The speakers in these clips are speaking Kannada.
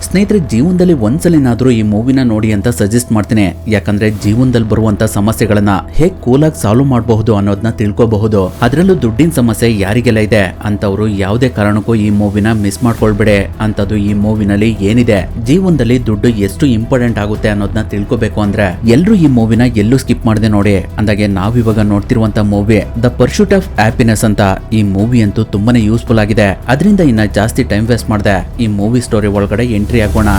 ಸ್ನೇಹಿತರೆ, ಜೀವನದಲ್ಲಿ ಒಂದ್ಸಲಿನಾದ್ರೂ ಈ ಮೂವಿನ ನೋಡಿ ಅಂತ ಸಜೆಸ್ಟ್ ಮಾಡ್ತೀನಿ. ಯಾಕಂದ್ರೆ ಜೀವನದಲ್ಲಿ ಬರುವಂತ ಸಮಸ್ಯೆಗಳನ್ನ ಹೇಗ್ ಕೂಲಾಗಿ ಸಾಲ್ವ್ ಮಾಡಬಹುದು ಅನ್ನೋದನ್ನ ತಿಳ್ಕೋಬಹುದು. ಅದರಲ್ಲೂ ದುಡ್ಡಿನ ಸಮಸ್ಯೆ ಯಾರಿಗೆಲ್ಲ ಇದೆ ಅಂತವ್ರು ಯಾವುದೇ ಕಾರಣಕ್ಕೂ ಈ ಮೂವಿನ ಮಿಸ್ ಮಾಡ್ಕೊಳ್ಬೇಡಿ. ಅಂತದ್ದು ಈ ಮೂವಿನಲ್ಲಿ ಏನಿದೆ, ಜೀವನದಲ್ಲಿ ದುಡ್ಡು ಎಷ್ಟು ಇಂಪಾರ್ಟೆಂಟ್ ಆಗುತ್ತೆ ಅನ್ನೋದನ್ನ ತಿಳ್ಕೋಬೇಕು ಅಂದ್ರೆ ಎಲ್ರು ಈ ಮೂವಿನ ಎಲ್ಲೂ ಸ್ಕಿಪ್ ಮಾಡದೆ ನೋಡಿ. ಅಂದಾಗೆ ನಾವಿವಾಗ ನೋಡ್ತಿರುವಂತ movie the pursuit of happiness ಅಂತ. ಈ ಮೂವಿ ಅಂತೂ ತುಂಬಾನೇ ಯೂಸ್ಫುಲ್ ಆಗಿದೆ. ಅದರಿಂದ ಇನ್ನ ಜಾಸ್ತಿ ಟೈಮ್ ವೇಸ್ಟ್ ಮಾಡದೆ ಈ ಮೂವಿ ಸ್ಟೋರಿ ಒಳಗಡೆ ಎಂಟ್ರಿ ಆಗೋಣ.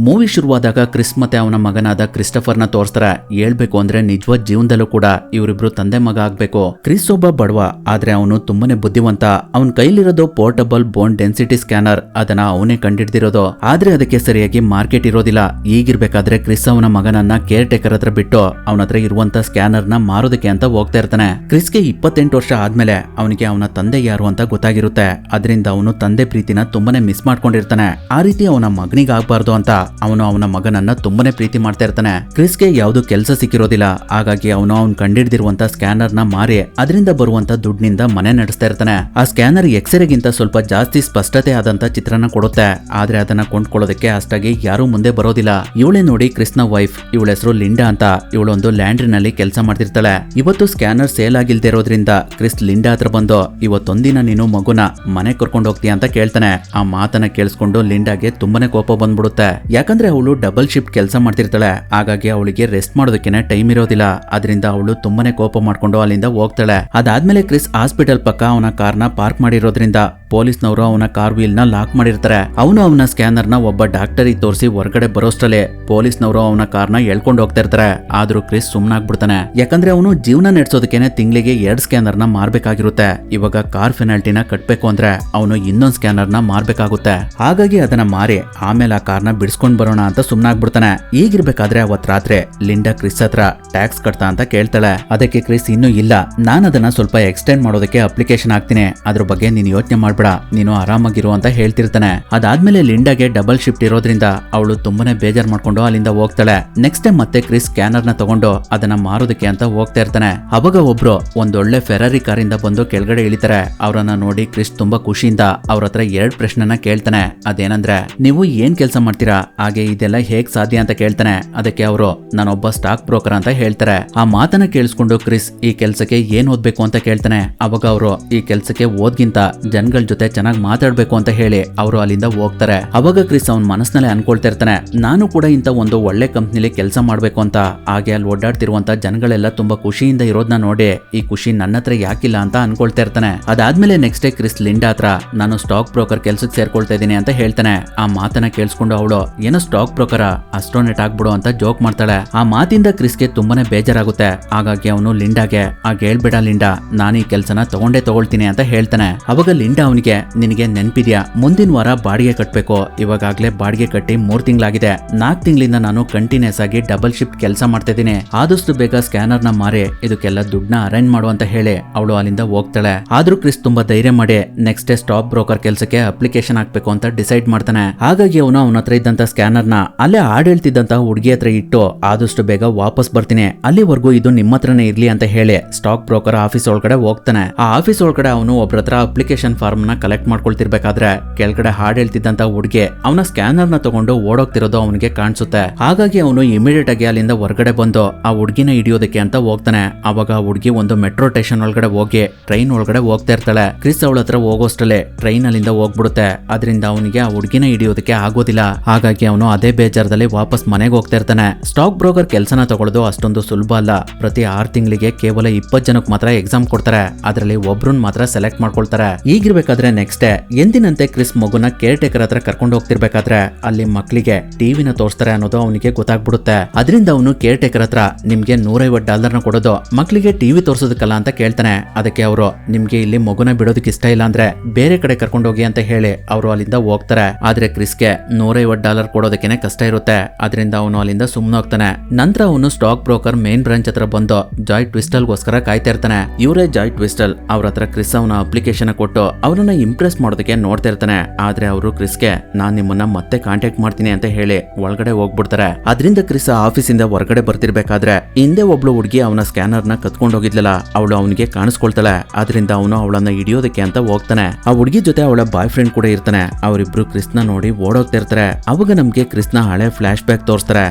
ಮೂವಿ ಶುರುವಾದಾಗ ಕ್ರಿಸ್ ಮತ್ತೆ ಅವನ ಮಗನಾದ ಕ್ರಿಸ್ಟಫರ್ನ ತೋರಿಸ್ತಾರೆ. ಹೇಳ್ಬೇಕು ಅಂದ್ರೆ ನಿಜವಾದ ಜೀವನದಲ್ಲೂ ಕೂಡ ಇವರಿಬ್ರು ತಂದೆ ಮಗ ಆಗ್ಬೇಕು. ಕ್ರಿಸ್ ಒಬ್ಬ ಬಡವ, ಆದ್ರೆ ಅವನು ತುಂಬಾನೇ ಬುದ್ಧಿವಂತ. ಅವನ ಕೈಲಿರೋದು ಪೋರ್ಟಬಲ್ ಬೋನ್ ಡೆನ್ಸಿಟಿ ಸ್ಕ್ಯಾನರ್. ಅದನ್ನ ಅವನೇ ಕಂಡಿಡ್ದಿರೋದು, ಆದ್ರೆ ಅದಕ್ಕೆ ಸರಿಯಾಗಿ ಮಾರ್ಕೆಟ್ ಇರೋದಿಲ್ಲ. ಈಗಿರ್ಬೇಕಾದ್ರೆ ಕ್ರಿಸ್ ಅವನ ಮಗನನ್ನ ಕೇರ್ ಟೇಕರ್ ಹತ್ರ ಬಿಟ್ಟು ಅವನ ಹತ್ರ ಇರುವಂತ ಸ್ಕ್ಯಾನರ್ ನ ಮಾರೋದಕ್ಕೆ ಅಂತ ಹೋಗ್ತಾ ಇರ್ತಾನೆ. ಕ್ರಿಸ್ಗೆ 28 ವರ್ಷ ಆದ್ಮೇಲೆ ಅವನಿಗೆ ಅವನ ತಂದೆ ಯಾರು ಅಂತ ಗೊತ್ತಾಗಿರುತ್ತೆ. ಅದರಿಂದ ಅವನು ತಂದೆ ಪ್ರೀತಿನ ತುಂಬಾನೇ ಮಿಸ್ ಮಾಡ್ಕೊಂಡಿರ್ತಾನೆ. ಆ ರೀತಿ ಅವನ ಮಗನಿಗೆ ಆಗ್ಬಾರ್ದು ಅಂತ ಅವನು ಅವನ ಮಗನನ್ನ ತುಂಬಾನೇ ಪ್ರೀತಿ ಮಾಡ್ತಾ ಇರ್ತಾನೆ. ಕ್ರಿಸ್ಗೆ ಯಾವ್ದು ಕೆಲಸ ಸಿಕ್ಕಿರೋದಿಲ್ಲ. ಹಾಗಾಗಿ ಅವನು ಕಂಡಿಡ್ದಿರುವಂತ ಸ್ಕ್ಯಾನರ್ ನ ಮಾರಿ ಅದರಿಂದ ಬರುವಂತ ದುಡ್ಡಿನಿಂದ ಮನೆ ನಡೆಸ್ತಾ ಇರ್ತಾನೆ. ಆ ಸ್ಕ್ಯಾನರ್ ಎಕ್ಸ್ರೇಗಿಂತ ಸ್ವಲ್ಪ ಜಾಸ್ತಿ ಸ್ಪಷ್ಟತೆ ಆದಂತ ಚಿತ್ರನ ಕೊಡುತ್ತೆ. ಆದ್ರೆ ಅದನ್ನ ಕೊಂಡ್ಕೊಳ್ಳೋದಕ್ಕೆ ಅಷ್ಟಾಗಿ ಯಾರು ಮುಂದೆ ಬರೋದಿಲ್ಲ. ಇವಳೇ ನೋಡಿ ಕ್ರಿಸ್ನ ವೈಫ್. ಇವಳ ಹೆಸರು ಲಿಂಡಾ ಅಂತ. ಇವಳೊಂದು ಲ್ಯಾಂಡ್ರಿನಲ್ಲಿ ಕೆಲಸ ಮಾಡ್ತಿರ್ತಾಳೆ. ಇವತ್ತು ಸ್ಕ್ಯಾನರ್ ಸೇಲ್ ಆಗಿಲ್ದೇ ಇರೋದ್ರಿಂದ ಕ್ರಿಸ್ ಲಿಂಡಾ ಹತ್ರ ಬಂದು ಇವತ್ತೊಂದಿನ ನೀನು ಮಗುನ ಮನೆ ಕರ್ಕೊಂಡು ಹೋಗ್ತೀಯ ಅಂತ ಕೇಳ್ತಾನೆ. ಆ ಮಾತನ್ನ ಕೇಳಿಸ್ಕೊಂಡು ಲಿಂಡಾಗೆ ತುಂಬಾನೇ ಕೋಪ ಬಂದ್ಬಿಡುತ್ತೆ. ಯಾಕಂದ್ರೆ ಅವಳು ಡಬಲ್ ಶಿಫ್ಟ್ ಕೆಲಸ ಮಾಡ್ತಿರ್ತಾಳೆ. ಹಾಗಾಗಿ ಅವಳಿಗೆ ರೆಸ್ಟ್ ಮಾಡೋದಕ್ಕೆ ಟೈಮ್ ಇರೋದಿಲ್ಲ. ಅದರಿಂದ ಅವಳು ತುಂಬಾನೇ ಕೋಪ ಮಾಡ್ಕೊಂಡು ಅಲ್ಲಿಂದ ಹೋಗ್ತಾಳೆ. ಅದಾದ್ಮೇಲೆ ಕ್ರಿಸ್ ಹಾಸ್ಪಿಟಲ್ ಪಕ್ಕ ಅವನ ಕಾರ್ನ ಪಾರ್ಕ್ ಮಾಡಿರೋದ್ರಿಂದ ಪೊಲೀಸ್ನವರು ಅವನ ಕಾರ್ ವೀಲ್ ನ ಲಾಕ್ ಮಾಡಿರ್ತಾರೆ. ಅವನು ಅವನ ಸ್ಕ್ಯಾನರ್ ನ ಒಬ್ಬ ಡಾಕ್ಟರಿಗೆ ತೋರಿಸಿ ಹೊರಗಡೆ ಬರೋಷ್ಟರಲ್ಲೇ ಪೊಲೀಸ್ನವರು ಅವನ ಕಾರ್ನ ಎಳ್ಕೊಂಡು ಹೋಗ್ತಾ ಇರ್ತಾರೆ. ಆದ್ರೂ ಕ್ರಿಸ್ ಸುಮ್ನಾಗ್ಬಿಡ್ತಾನೆ. ಯಾಕಂದ್ರೆ ಅವನು ಜೀವನ ನಡೆಸೋದಕ್ಕೆ ತಿಂಗಳಿಗೆ 2 ಸ್ಕ್ಯಾನರ್ ನ ಮಾರ್ಬೇಕಾಗಿರುತ್ತೆ. ಇವಾಗ ಕಾರ್ ಪೆನಾಲ್ಟಿನ ಕಟ್ಬೇಕು ಅಂದ್ರೆ ಅವನು ಇನ್ನೊಂದು ಸ್ಕ್ಯಾನರ್ ನ ಮಾರ್ಬೇಕಾಗುತ್ತೆ. ಹಾಗಾಗಿ ಅದನ್ನ ಮಾರಿ ಆಮೇಲೆ ಆ ಕಾರ್ನ ಬಿಡಿಸ್ಕೊಂಡ್ ಬರೋಣ ಅಂತ ಸುಮ್ನಾಗ್ಬಿಡ್ತಾನೆ. ಈಗಿರ್ಬೇಕಾದ್ರೆ ಅವತ್ ರಾತ್ರಿ ಲಿಂಡಾ ಕ್ರಿಸ್ ಹತ್ರ ಟ್ಯಾಕ್ಸ್ ಕಟ್ತಾ ಅಂತ ಕೇಳ್ತಾಳೆ. ಅದಕ್ಕೆ ಕ್ರಿಸ್ ಇನ್ನೂ ಇಲ್ಲ, ನಾನು ಅದನ್ನ ಸ್ವಲ್ಪ ಎಕ್ಸ್ಟೆಂಡ್ ಮಾಡೋದಕ್ಕೆ ಅಪ್ಲಿಕೇಶನ್ ಹಾಕ್ತೀನಿ, ಅದ್ರ ಬಗ್ಗೆ ನೀನು ಯೋಚನೆ ಮಾಡ್ಬೇಡ, ನೀನು ಆರಾಮಾಗಿರು ಅಂತ ಹೇಳ್ತಿರ್ತಾನೆ. ಅದಾದ್ಮೇಲೆ ಲಿಂಡಾಗೆ ಡಬಲ್ ಶಿಫ್ಟ್ ಇರೋದ್ರಿಂದ ಅವಳು ತುಂಬಾನೇ ಬೇಜಾರ್ ಮಾಡ್ಕೊಂಡು ಅಲ್ಲಿಂದ ಹೋಗ್ತಾಳೆ. ನೆಕ್ಸ್ಟ್ ಟೈಮ್ ಮತ್ತೆ ಕ್ರಿಸ್ ಸ್ಕ್ಯಾನರ್ ನ ತಗೊಂಡು ಅದನ್ನ ಮಾರೋದಕ್ಕೆ ಅಂತ ಹೋಗ್ತಾ ಇರ್ತಾನೆ. ಅವಾಗ ಒಬ್ರು ಒಂದೊಳ್ಳೆ ಫೆರಾರಿ ಕಾರಿಂದ ಬಂದು ಕೆಳಗಡೆ ಇಳಿತಾರೆ. ಅವರನ್ನ ನೋಡಿ ಕ್ರಿಸ್ ತುಂಬಾ ಖುಷಿಯಿಂದ ಅವ್ರ ಹತ್ರ 2 ಪ್ರಶ್ನೆನ ಕೇಳ್ತಾನೆ. ಅದೇನಂದ್ರೆ, ನೀವು ಏನ್ ಕೆಲಸ ಮಾಡ್ತೀರಾ, ಹಾಗೆ ಇದೆಲ್ಲ ಹೇಗ್ ಸಾಧ್ಯ ಅಂತ ಕೇಳ್ತಾನೆ. ಅದಕ್ಕೆ ಅವರು ನಾನೊಬ್ಬ ಸ್ಟಾಕ್ ಬ್ರೋಕರ್ ಅಂತ ಹೇಳ್ತಾರೆ. ಆ ಮಾತನ್ನ ಕೇಳಿಸ್ಕೊಂಡು ಕ್ರಿಸ್ ಈ ಕೆಲ್ಸಕ್ಕೆ ಏನ್ ಓದ್ಬೇಕು ಅಂತ ಕೇಳ್ತಾನೆ. ಅವಾಗ ಅವರು ಈ ಕೆಲ್ಸಕ್ಕೆ ಓದ್ಗಿಂತ ಜನಗಳ ಜೊತೆ ಚೆನ್ನಾಗಿ ಮಾತಾಡ್ಬೇಕು ಅಂತ ಹೇಳಿ ಅವರು ಅಲ್ಲಿಂದ ಹೋಗ್ತಾರೆ. ಅವಾಗ ಕ್ರಿಸ್ ಅವನ್ ಮನಸ್ಸಿನಲ್ಲಿ ಅನ್ಕೊಳ್ತಾ ಇರ್ತಾನೆ, ನಾನು ಕೂಡ ಇಂತ ಒಂದು ಒಳ್ಳೆ ಕಂಪ್ನಿಲಿ ಕೆಲಸ ಮಾಡ್ಬೇಕು ಅಂತ. ಹಾಗೆ ಅಲ್ಲಿ ಓಡಾಡ್ತಿರುವಂತ ಜನಗಳೆಲ್ಲ ತುಂಬಾ ಖುಷಿಯಿಂದ ಇರೋದನ್ನ ನೋಡಿ ಈ ಖುಷಿ ನನ್ನ ಹತ್ರ ಯಾಕಿಲ್ಲ ಅಂತ ಅನ್ಕೊಳ್ತಾ ಇರ್ತಾನೆ. ಅದಾದ್ಮೇಲೆ ನೆಕ್ಸ್ಟ್ ಡೇ ಕ್ರಿಸ್ ಲಿಂಡಾ ಹತ್ರ ನಾನು ಸ್ಟಾಕ್ ಬ್ರೋಕರ್ ಕೆಲ್ಸಕ್ಕೆ ಸೇರ್ಕೊಳ್ತಾ ಇದೀನಿ ಅಂತ ಹೇಳ್ತಾನೆ. ಆ ಮಾತನ್ನ ಕೇಳಿಸ್ಕೊಂಡು ಅವಳು ಏನೋ ಸ್ಟಾಕ್ ಬ್ರೋಕರ ಅಸ್ಟ್ರೋನೆಟ್ ಆಗ್ಬಿಡು ಅಂತ ಜೋಕ್ ಮಾಡ್ತಾಳೆ. ಆ ಮಾತಿಂದ ಕ್ರಿಸ್ಗೆ ತುಂಬಾನೇ ಬೇಜಾರಾಗುತ್ತೆ. ಹಾಗಾಗಿ ಅವನು ಲಿಂಡಾಗೆ ಹೇಳ್ಬೇಡ ಲಿಂಡಾ, ನಾನು ಈ ಕೆಲ್ಸನ ತಗೊಳ್ತೀನಿ ಅಂತ ಹೇಳ್ತಾನೆ. ಅವಾಗ ಲಿಂಡಾ ಅವನಿಗೆ ನಿನಗೆ ನೆನ್ಪಿದ್ಯಾ, ಮುಂದಿನ ವಾರ ಬಾಡಿಗೆ ಕಟ್ಬೇಕು, ಇವಾಗಲೇ ಬಾಡಿಗೆ ಕಟ್ಟಿ 3 ತಿಂಗಳಾಗಿದೆ, 4 ತಿಂಗಳಿಂದ ನಾನು ಕಂಟಿನ್ಯೂಸ್ ಆಗಿ ಡಬಲ್ ಶಿಫ್ಟ್ ಕೆಲಸ ಮಾಡ್ತಾ ಇದ್ದೀನಿ, ಆದಷ್ಟು ಬೇಗ ಸ್ಕ್ಯಾನರ್ ನ ಮಾರಿ ಇದಕ್ಕೆಲ್ಲ ದುಡ್ಡನ್ನ ಅರೇಂಜ್ ಮಾಡು ಅಂತ ಹೇಳಿ ಅವಳು ಅಲ್ಲಿಂದ ಹೋಗ್ತಾಳೆ. ಆದ್ರೂ ಕ್ರಿಸ್ ತುಂಬಾ ಧೈರ್ಯ ಮಾಡಿ ನೆಕ್ಸ್ಟ್ ಡೇ ಸ್ಟಾಕ್ ಬ್ರೋಕರ್ ಕೆಲಸಕ್ಕೆ ಅಪ್ಲಿಕೇಶನ್ ಹಾಕ್ಬೇಕು ಅಂತ ಡಿಸೈಡ್ ಮಾಡ್ತಾನೆ. ಹಾಗಾಗಿ ಅವನು ಅವನ ಹತ್ರ ಇದ್ದಂತ ಸ್ಕ್ಯಾನರ್ ನ ಅಲ್ಲೇ ಹೇಳ್ತಿದ್ದಂತ ಹುಡುಗಿ ಹತ್ರ ಇಟ್ಟು ಆದಷ್ಟು ಬೇಗ ವಾಪಸ್ ಬರ್ತೀನಿ, ಅಲ್ಲಿವರೆಗೂ ಇದು ನಿಮ್ಮ ಹತ್ರನೇ ಇರ್ಲಿ ಅಂತ ಹೇಳಿ ಸ್ಟಾಕ್ ಬ್ರೋಕರ್ ಆಫೀಸ್ ಒಳಗಡೆ ಹೋಗ್ತಾನೆ. ಆ ಆಫೀಸ್ ಒಳಗಡೆ ಅವನು ಒಬ್ರ ಹತ್ರ ಅಪ್ಲಿಕೇಶನ್ ಫಾರ್ಮ್ ನ ಕಲೆಕ್ಟ್ ಮಾಡ್ಕೊಳ್ತಿರ್ಬೇಕಾದ್ರೆ ಕೆಳಗಡೆ ಹೇಳ್ತಿದ್ದಂತ ಹುಡುಗಿ ಅವನ ಸ್ಕ್ಯಾನರ್ ನ ತಗೊಂಡು ಓಡೋಗ್ತಿರೋದು ಅವನಿಗೆ ಕಾಣಿಸುತ್ತೆ. ಹಾಗಾಗಿ ಅವನು ಇಮಿಡಿಯೇಟ್ ಆಗಿ ಅಲ್ಲಿಂದ ಹೊರಗಡೆ ಬಂದು ಆ ಹುಡುಗಿನ ಹಿಡಿಯೋದಕ್ಕೆ ಅಂತ ಹೋಗ್ತಾನೆ. ಅವಾಗ ಆ ಹುಡುಗಿ ಒಂದು ಮೆಟ್ರೋ ಸ್ಟೇಷನ್ ಒಳಗಡೆ ಹೋಗಿ ಟ್ರೈನ್ ಒಳಗಡೆ ಹೋಗ್ತಾ ಇರ್ತಾಳೆ. ಕ್ರಿಸ್ ಅವಳ ಹತ್ರ ಹೋಗೋಷ್ಟಲ್ಲೇ ಟ್ರೈನ್ ಅಲ್ಲಿಂದ ಹೋಗ್ಬಿಡುತ್ತೆ. ಅದರಿಂದ ಅವನಿಗೆ ಆ ಹುಡುಗಿನ ಹಿಡಿಯೋದಕ್ಕೆ ಆಗೋದಿಲ್ಲ. ಹಾಗಾಗಿ ಅವನು ಅದೇ ಬೇಜಾರದಲ್ಲಿ ವಾಪಸ್ ಮನೆಗೆ ಹೋಗ್ತಾ ಇರ್ತಾನೆ. ಸ್ಟಾಕ್ ಬ್ರೋಕರ್ ಕೆಲಸನ ತಗೊಳ್ಳೋದು ಅಷ್ಟೊಂದು ಸುಲಭ ಅಲ್ಲ. ಪ್ರತಿ 6 ತಿಂಗಳಿಗೆ ಕೇವಲ 20 ಜನಕ್ಕೆ ಮಾತ್ರ ಎಕ್ಸಾಮ್ ಕೊಡ್ತಾರೆ. ಅದರಲ್ಲಿ ಒಬ್ರನ್ನ ಮಾತ್ರ ಸೆಲೆಕ್ಟ್ ಮಾಡ್ಕೊಳ್ತಾರೆ. ಈಗಿರ್ಬೇಕಾದ್ರೆ ನೆಕ್ಸ್ಟ್ ಡೇ ಎಂದಿನಂತೆ ಕ್ರಿಸ್ ಮಗುನ ಕೇರ್ ಟೇಕರ್ ಹತ್ರ ಕರ್ಕೊಂಡು ಹೋಗ್ತಿರ್ಬೇಕಾದ್ರೆ ಅಲ್ಲಿ ಮಕ್ಕಳಿಗೆ ಟಿವಿನ ತೋರಿಸ್ತಾರೆ ಅನ್ನೋದು ಅವನಿಗೆ ಗೊತ್ತಾಗ್ಬಿಡುತ್ತೆ. ಅದರಿಂದ ಅವನು ಕೇರ್ ಟೇಕರ್ ಹತ್ರ ನಿಮ್ಗೆ $150 ಕೊಡೋದು ಮಕ್ಕಳಿಗೆ ಟಿವಿ ತೋರಿಸೋದಕ್ಕಲ್ಲ ಅಂತ ಕೇಳ್ತಾನೆ. ಅದಕ್ಕೆ ಅವರು ನಿಮ್ಗೆ ಇಲ್ಲಿ ಮಗುನ ಬಿಡೋದಕ್ಕೆ ಇಷ್ಟ ಇಲ್ಲ ಅಂದ್ರೆ ಬೇರೆ ಕಡೆ ಕರ್ಕೊಂಡು ಹೋಗಿ ಅಂತ ಹೇಳಿ ಅವರು ಅಲ್ಲಿಂದ ಹೋಗ್ತಾರೆ. ಆದ್ರೆ ಕ್ರಿಸ್ಗೆ $150 ಕೊಡೋದಕ್ಕೆ ಕಷ್ಟ ಇರುತ್ತೆ. ಅದರಿಂದ ಅವನು ಅಲ್ಲಿಂದ ಸುಮ್ಮನೆ ಹೋಗ್ತಾನೆ. ನಂತರ ಅವನು ಸ್ಟಾಕ್ ಬ್ರೋಕರ್ ಮೇನ್ ಬ್ರಾಂಚ್ ಹತ್ರ ಬಂದು ಜಾಯ್ ಟ್ವಿಸ್ಟಲ್ ಗೋಸ್ಕರ ಕಾಯ್ತಾ ಇರ್ತಾನೆ. ಇವರೇ ಜಾಯ್ ಟ್ವಿಸ್ಟಲ್. ಅವ್ರ ಹತ್ರ ಕ್ರಿಸ್ ಅವನ ಅಪ್ಲಿಕೇಶನ್ ಕೊಟ್ಟು ಅವನ ಅವ್ರನ್ನ ಇಂಪ್ರೆಸ್ ಮಾಡೋದಕ್ಕೆ ನೋಡ್ತಾ ಇರ್ತಾನೆ. ಆದ್ರೆ ಅವರು ಕ್ರಿಸ್ಗೆ ನಾನ್ ನಿಮ್ಮನ್ನ ಮತ್ತೆ ಕಾಂಟ್ಯಾಕ್ಟ್ ಮಾಡ್ತೀನಿ ಅಂತ ಹೇಳಿ ಒಳಗಡೆ ಹೋಗ್ಬಿಡ್ತಾರೆ. ಅದರಿಂದ ಕ್ರಿಸ್ ಆಫೀಸ್ ಇಂದ ಹೊರಗಡೆ ಬರ್ತಿರ್ಬೇಕಾದ್ರೆ ಹಿಂದೆ ಒಬ್ಳು ಹುಡುಗಿ ಅವನ ಸ್ಕ್ಯಾನರ್ ನ ಕತ್ಕೊಂಡು ಹೋಗಿದ್ಲಲ್ಲ, ಅವಳು ಅವನಿಗೆ ಕಾಣಿಸ್ಕೊಳ್ತಾಳೆ. ಅದರಿಂದ ಅವನು ಅವಳನ್ನ ಹಿಡಿಯೋದಕ್ಕೆ ಅಂತ ಹೋಗ್ತಾನೆ. ಆ ಹುಡುಗಿ ಜೊತೆ ಅವಳ ಬಾಯ್ ಫ್ರೆಂಡ್ ಕೂಡ ಇರ್ತಾನೆ. ಅವರಿಬ್ರು ಕ್ರಿಸ್ನ ನೋಡಿ ಓಡೋಗ್ತಾ ಇರ್ತಾರೆ. ಅವಾಗ ನಮ್ಗೆ ಕ್ರಿಸ್ನ ಹಳೆ ಫ್ಲಾಶ್ ಬ್ಯಾಕ್ ತೋರಿಸ್ತಾರೆ.